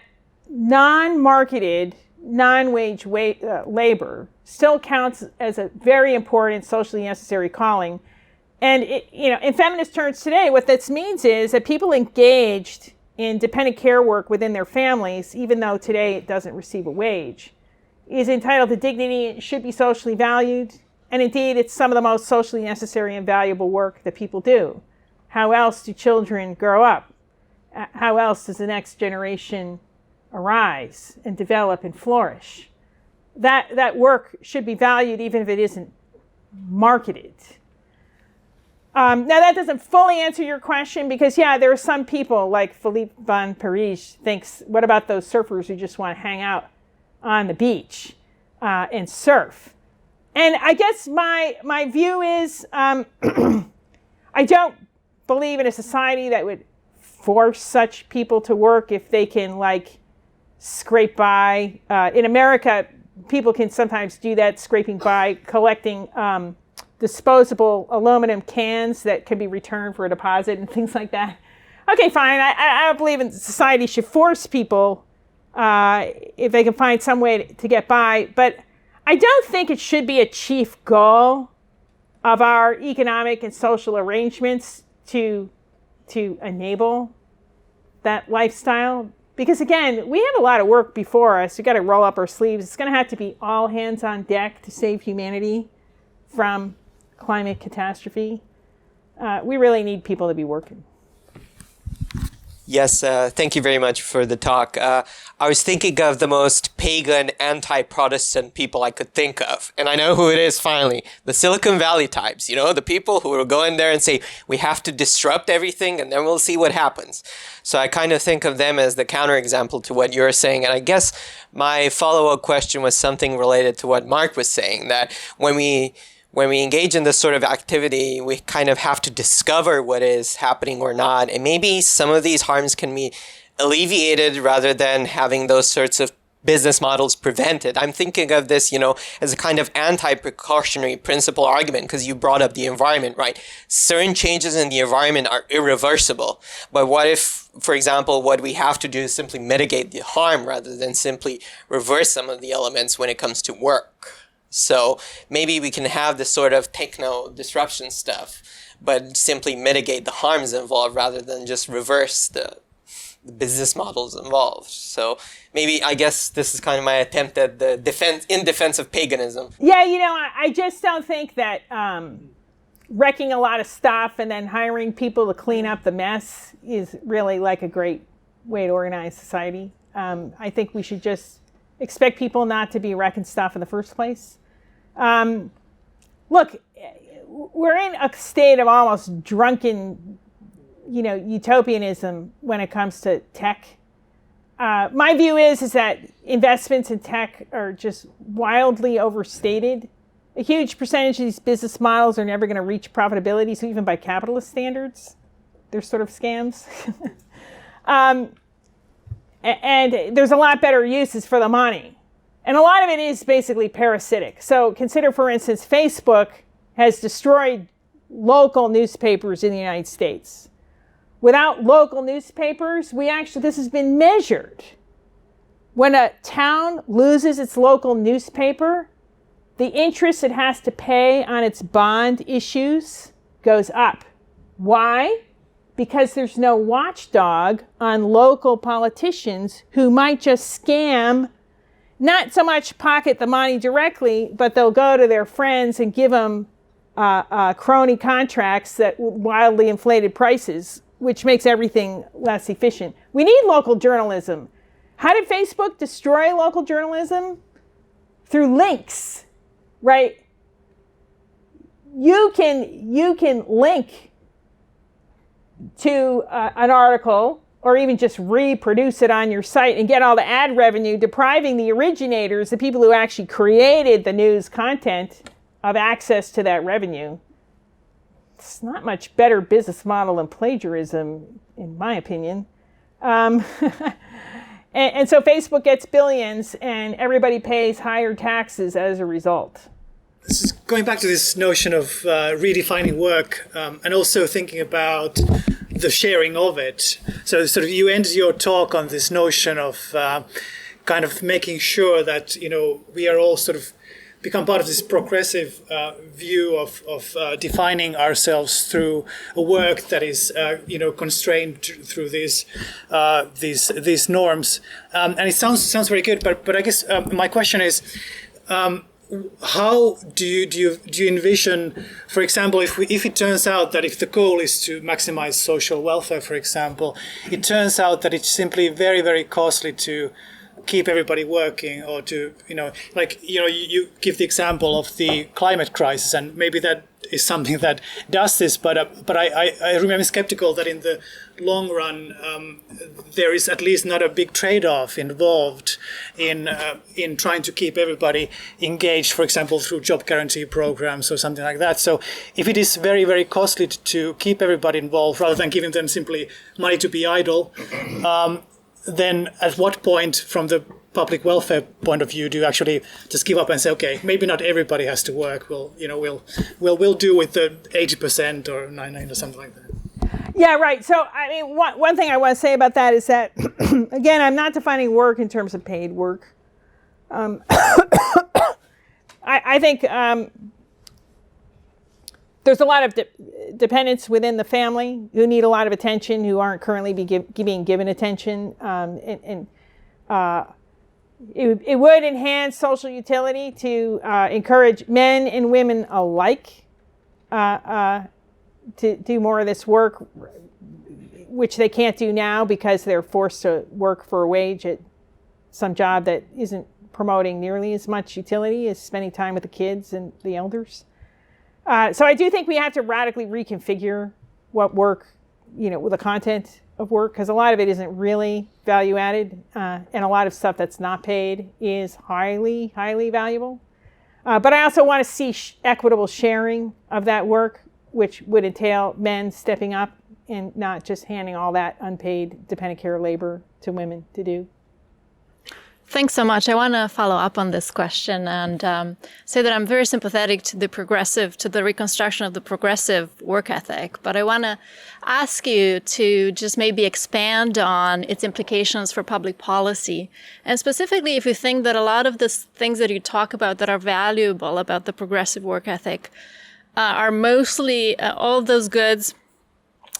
non-marketed, non-wage labor still counts as a very important socially necessary calling. And in feminist terms today, what this means is that people engaged in dependent care work within their families, even though today it doesn't receive a wage, is entitled to dignity and should be socially valued. And indeed, it's some of the most socially necessary and valuable work that people do. How else do children grow up? How else does the next generation arise and develop and flourish? That work should be valued even if it isn't marketed. Now, that doesn't fully answer your question because, there are some people like Philippe von Parijs thinks, what about those surfers who just want to hang out on the beach and surf? And I guess my view is I don't believe in a society that would force such people to work if they can, scrape by. In America, people can sometimes do that, scraping by, collecting disposable aluminum cans that can be returned for a deposit and things like that. Okay, fine. I don't believe in society should force people if they can find some way to get by. But I don't think it should be a chief goal of our economic and social arrangements to enable that lifestyle. Because again, we have a lot of work before us. We've got to roll up our sleeves. It's going to have to be all hands on deck to save humanity from climate catastrophe. We really need people to be working. Yes, thank you very much for the talk. I was thinking of the most pagan, anti-Protestant people I could think of. And I know who it is finally. The Silicon Valley types, the people who will go in there and say, we have to disrupt everything and then we'll see what happens. So I kind of think of them as the counterexample to what you're saying. And I guess my follow-up question was something related to what Mark was saying, that when we engage in this sort of activity, we kind of have to discover what is happening or not. And maybe some of these harms can be alleviated rather than having those sorts of business models prevented. I'm thinking of this, as a kind of anti-precautionary principle argument, because you brought up the environment, right? Certain changes in the environment are irreversible. But what if, for example, what we have to do is simply mitigate the harm rather than simply reverse some of the elements when it comes to work? So maybe we can have this sort of techno disruption stuff, but simply mitigate the harms involved rather than just reverse the business models involved. So maybe, I guess this is kind of my attempt at the defense of paganism. Yeah, I just don't think that wrecking a lot of stuff and then hiring people to clean up the mess is really a great way to organize society. I think we should just expect people not to be wrecking stuff in the first place. Look, we're in a state of almost drunken, utopianism when it comes to tech. My view is that investments in tech are just wildly overstated. A huge percentage of these business models are never going to reach profitability, so even by capitalist standards, they're sort of scams. And there's a lot better uses for the money. And a lot of it is basically parasitic. So consider, for instance, Facebook has destroyed local newspapers in the United States. Without local newspapers, this has been measured. When a town loses its local newspaper, the interest it has to pay on its bond issues goes up. Why? Because there's no watchdog on local politicians who might just scam, not so much pocket the money directly, but they'll go to their friends and give them crony contracts at wildly inflated prices, which makes everything less efficient. We need local journalism. How did Facebook destroy local journalism? Through links, right? You can link to an article or even just reproduce it on your site and get all the ad revenue, depriving the originators, the people who actually created the news content, of access to that revenue. It's not much better business model than plagiarism, in my opinion. And so Facebook gets billions, and everybody pays higher taxes as a result. This is going back to this notion of redefining work and also thinking about the sharing of it. So sort of you end your talk on this notion of kind of making sure that, we are all sort of become part of this progressive view of defining ourselves through a work that is, constrained through these norms. And it sounds very good, but I guess my question is, how do you envision, for example, if it turns out that if the goal is to maximize social welfare, for example, it turns out that it's simply very, very costly to keep everybody working, or to, you give the example of the climate crisis, and maybe that is something that does this, but I remain skeptical that in the long run there is at least not a big trade-off involved in trying to keep everybody engaged, for example, through job guarantee programs or something like that. So if it is very, very costly to keep everybody involved rather than giving them simply money to be idle, then at what point from the public welfare point of view do you actually just give up and say, okay, maybe not everybody has to work, we'll do with the 80% or 99% or something like that? Yeah, right. So I mean, one thing I want to say about that is that again, I'm not defining work in terms of paid work. I think there's a lot of dependents within the family who need a lot of attention, who aren't currently being given attention. It would enhance social utility to encourage men and women alike to do more of this work, which they can't do now because they're forced to work for a wage at some job that isn't promoting nearly as much utility as spending time with the kids and the elders. So I do think we have to radically reconfigure what work, the content of work, because a lot of it isn't really value added, and a lot of stuff that's not paid is highly, highly valuable. But I also want to see equitable sharing of that work, which would entail men stepping up and not just handing all that unpaid dependent care labor to women to do. Thanks so much. I want to follow up on this question and say that I'm very sympathetic to the reconstruction of the progressive work ethic. But I want to ask you to just maybe expand on its implications for public policy. And specifically, if you think that a lot of the things that you talk about that are valuable about the progressive work ethic are mostly all of those goods,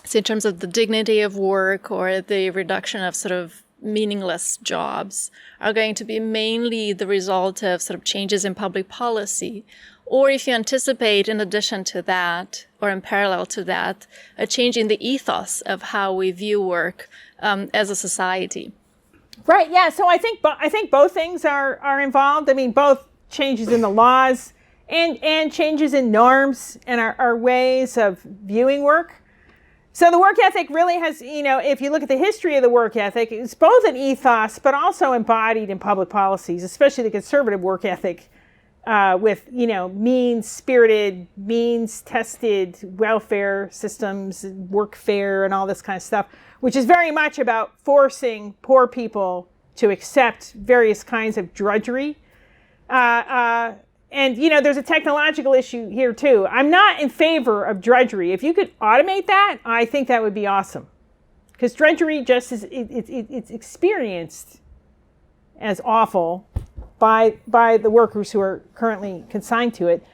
so in terms of the dignity of work or the reduction of sort of meaningless jobs, are going to be mainly the result of sort of changes in public policy, or if you anticipate in addition to that or in parallel to that a change in the ethos of how we view work as a society. Right. Yeah. So I think both things are involved. I mean, both changes in the laws and changes in norms and our ways of viewing work. So the work ethic really has, if you look at the history of the work ethic, it's both an ethos, but also embodied in public policies, especially the conservative work ethic with, means-spirited, means-tested welfare systems, workfare, and all this kind of stuff, which is very much about forcing poor people to accept various kinds of drudgery. And, there's a technological issue here, too. I'm not in favor of drudgery. If you could automate that, I think that would be awesome. Because drudgery just is, it's experienced as awful by the workers who are currently consigned to it.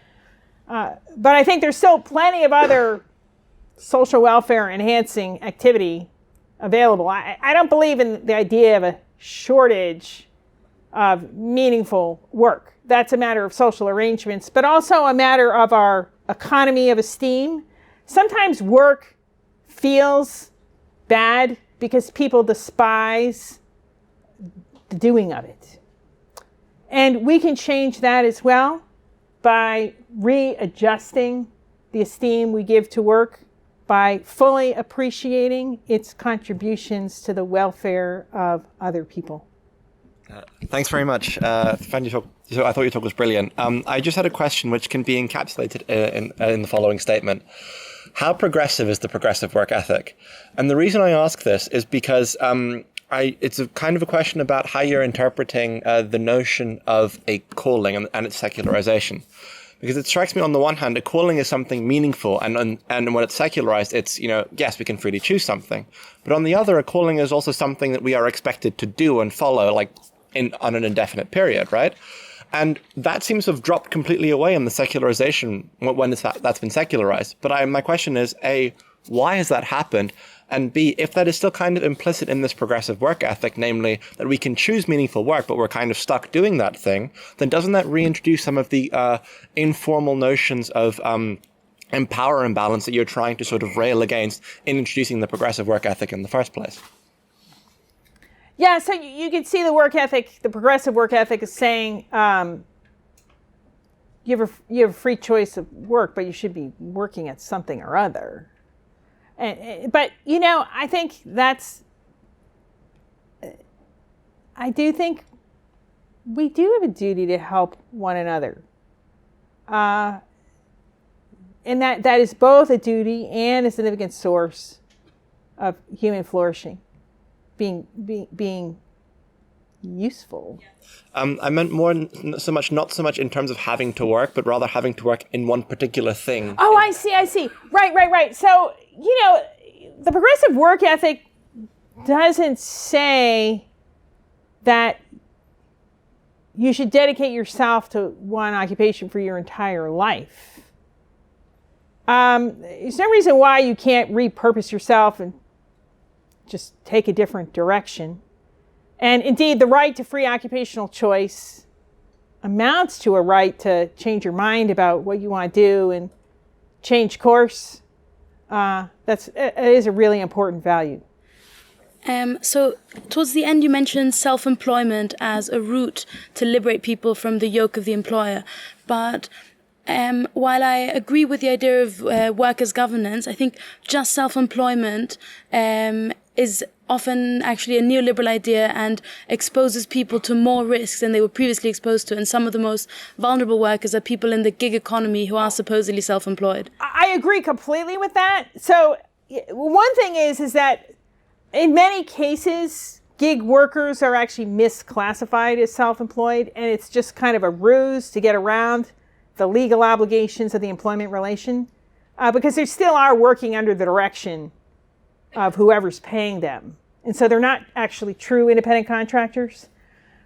But I think there's still plenty of other social welfare enhancing activity available. I don't believe in the idea of a shortage of meaningful work. That's a matter of social arrangements, but also a matter of our economy of esteem. Sometimes work feels bad because people despise the doing of it. And we can change that as well by readjusting the esteem we give to work, by fully appreciating its contributions to the welfare of other people. Thanks very much. I thought your talk was brilliant. I just had a question which can be encapsulated in the following statement. How progressive is the progressive work ethic? And the reason I ask this is because it's a kind of a question about how you're interpreting the notion of a calling and its secularization. Because it strikes me on the one hand, a calling is something meaningful, and when it's secularized, it's, yes, we can freely choose something. But on the other, a calling is also something that we are expected to do and follow, like on an indefinite period, right? And that seems to have dropped completely away in the secularization when that's been secularized. But my question is, A, why has that happened? And B, if that is still kind of implicit in this progressive work ethic, namely that we can choose meaningful work, but we're kind of stuck doing that thing, then doesn't that reintroduce some of the informal notions of power imbalance that you're trying to sort of rail against in introducing the progressive work ethic in the first place? Yeah, so you can see the work ethic, the progressive work ethic is saying you have a free choice of work, but you should be working at something or other. But, I think I do think we do have a duty to help one another. And that is both a duty and a significant source of human flourishing, being useful. I meant not so much in terms of having to work, but rather having to work in one particular thing. Oh, I see. Right. So, the progressive work ethic doesn't say that you should dedicate yourself to one occupation for your entire life. There's no reason why you can't repurpose yourself and just take a different direction. And indeed, the right to free occupational choice amounts to a right to change your mind about what you want to do and change course. It is a really important value. So towards the end, you mentioned self-employment as a route to liberate people from the yoke of the employer. But while I agree with the idea of workers' governance, I think just self-employment is often actually a neoliberal idea and exposes people to more risks than they were previously exposed to. And some of the most vulnerable workers are people in the gig economy who are supposedly self-employed. I agree completely with that. So one thing is that in many cases, gig workers are actually misclassified as self-employed, and it's just kind of a ruse to get around the legal obligations of the employment relation, because they still are working under the direction of whoever's paying them. And so they're not actually true independent contractors.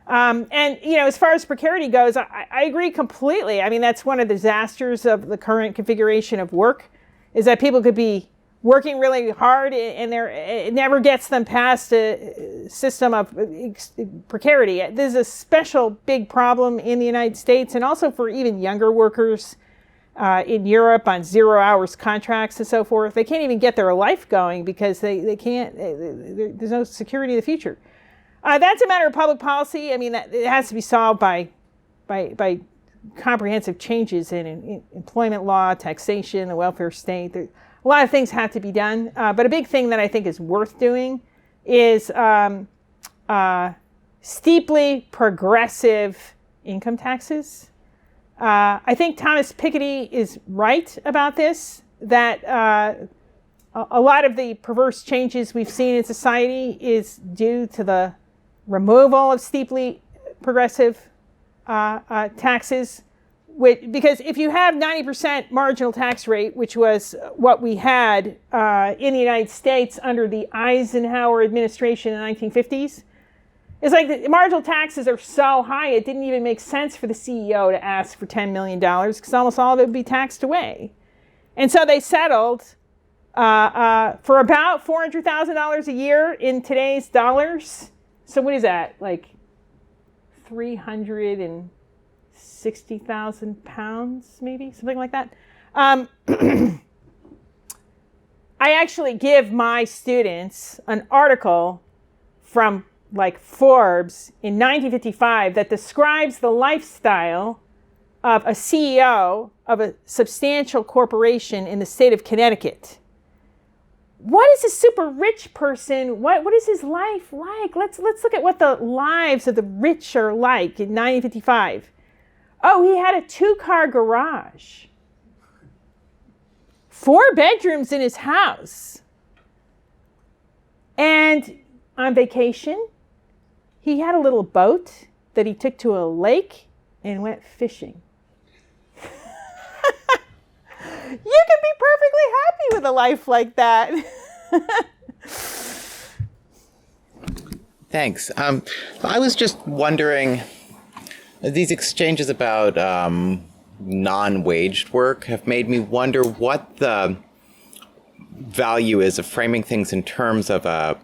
And, as far as precarity goes, I agree completely. I mean, that's one of the disasters of the current configuration of work, is that people could be working really hard and it never gets them past a system of precarity. This is a special big problem in the United States and also for even younger workers in Europe on 0 hours contracts and so forth. They can't even get their life going because they can't, there's no security in the future. That's a matter of public policy. I mean, it has to be solved by comprehensive changes in employment law, taxation, the welfare state. A lot of things have to be done. But a big thing that I think is worth doing is steeply progressive income taxes. I think Thomas Piketty is right about this, that a lot of the perverse changes we've seen in society is due to the removal of steeply progressive taxes. Because if you have 90% marginal tax rate, which was what we had in the United States under the Eisenhower administration in the 1950s, it's like the marginal taxes are so high, it didn't even make sense for the CEO to ask for $10 million because almost all of it would be taxed away. And so they settled for about $400,000 a year in today's dollars. So what is that? Like 360,000 pounds, maybe? Something like that. I actually give my students an article from like Forbes in 1955 that describes the lifestyle of a CEO of a substantial corporation in the state of Connecticut. What is a super rich person? What is his life like? Let's look at what the lives of the rich are like in 1955. Oh, he had a 2-car garage, 4 bedrooms in his house, and on vacation, he had a little boat that he took to a lake and went fishing. You can be perfectly happy with a life like that. Thanks. I was just wondering, these exchanges about non-waged work have made me wonder what the value is of framing things in terms of a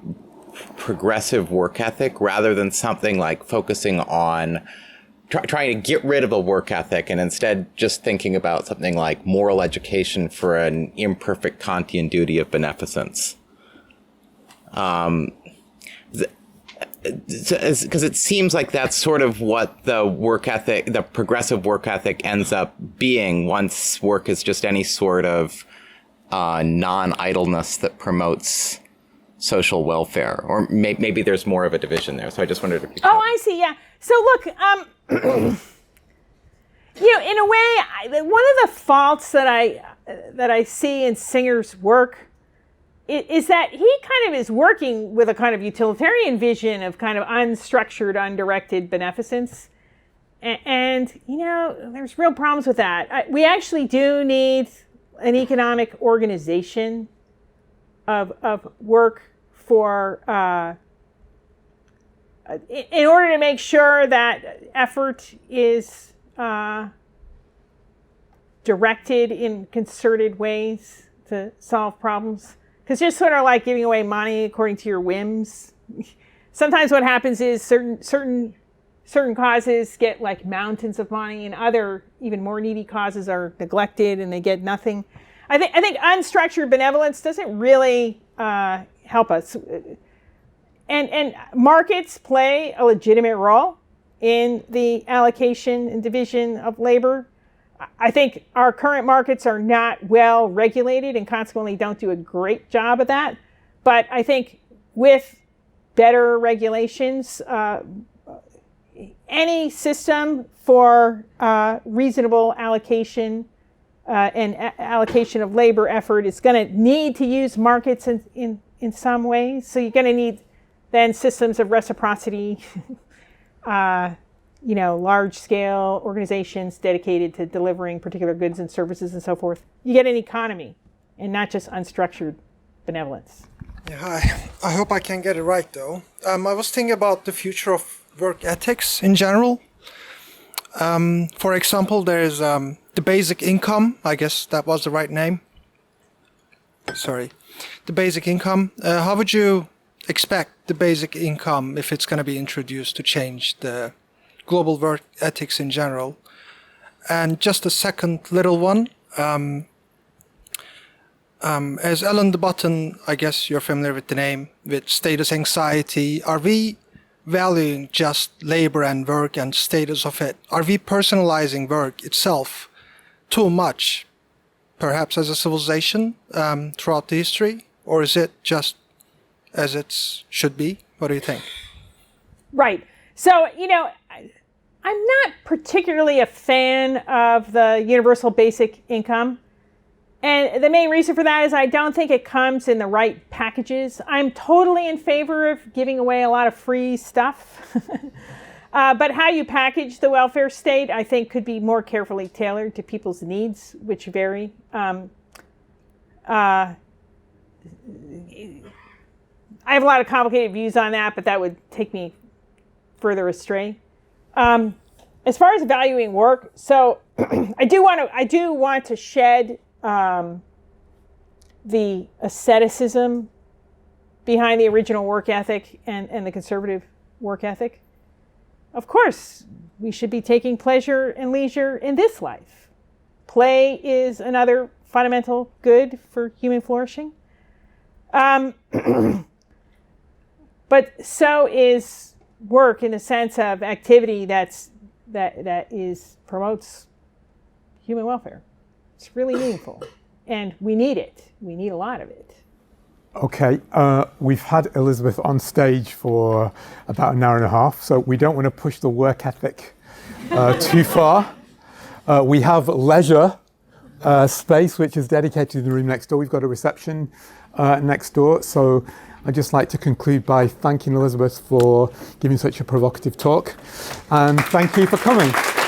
progressive work ethic rather than something like focusing on trying to get rid of a work ethic and instead just thinking about something like moral education for an imperfect Kantian duty of beneficence. Because it seems like that's sort of what the work ethic, the progressive work ethic ends up being once work is just any sort of non-idleness that promotes social welfare, or maybe there's more of a division there. So I just wondered if you could Oh, I see. Yeah. So look, in a way, one of the faults that I see in Singer's work is that he kind of is working with a kind of utilitarian vision of kind of unstructured, undirected beneficence. And there's real problems with that. We actually do need an economic organization of work for in order to make sure that effort is directed in concerted ways to solve problems. Because just sort of like giving away money according to your whims. Sometimes what happens is certain causes get like mountains of money, and other even more needy causes are neglected and they get nothing. I think unstructured benevolence doesn't really help us. And markets play a legitimate role in the allocation and division of labor. I think our current markets are not well regulated and consequently don't do a great job of that. But I think with better regulations, any system for reasonable allocation and allocation of labor effort is going to need to use markets in some ways. So you're going to need then systems of reciprocity, large-scale organizations dedicated to delivering particular goods and services and so forth. You get an economy and not just unstructured benevolence. Yeah, hi. I hope I can get it right, though. I was thinking about the future of work ethics in general. For example, there's the basic income. I guess that was the right name. Sorry. The basic income. How would you expect the basic income, if it's going to be introduced, to change the global work ethics in general? And just a second little one. As Ellen de Botton, I guess you're familiar with the name, with status anxiety, are we valuing just labor and work and status of it? Are we personalizing work itself too much, perhaps as a civilization throughout the history? Or is it just as it should be? What do you think? Right. So, I'm not particularly a fan of the universal basic income. And the main reason for that is I don't think it comes in the right packages. I'm totally in favor of giving away a lot of free stuff. But how you package the welfare state, I think, could be more carefully tailored to people's needs, which vary. I have a lot of complicated views on that, but that would take me further astray. As far as valuing work, so I do want to shed the asceticism behind the original work ethic and the conservative work ethic. Of course, we should be taking pleasure and leisure in this life. Play is another fundamental good for human flourishing. But so is work in the sense of activity that promotes human welfare. It's really meaningful, and we need it. We need a lot of it. Okay, we've had Elizabeth on stage for about an hour and a half, so we don't want to push the work ethic too far. We have leisure space which is dedicated to the room next door. We've got a reception next door. So I'd just like to conclude by thanking Elizabeth for giving such a provocative talk. And thank you for coming.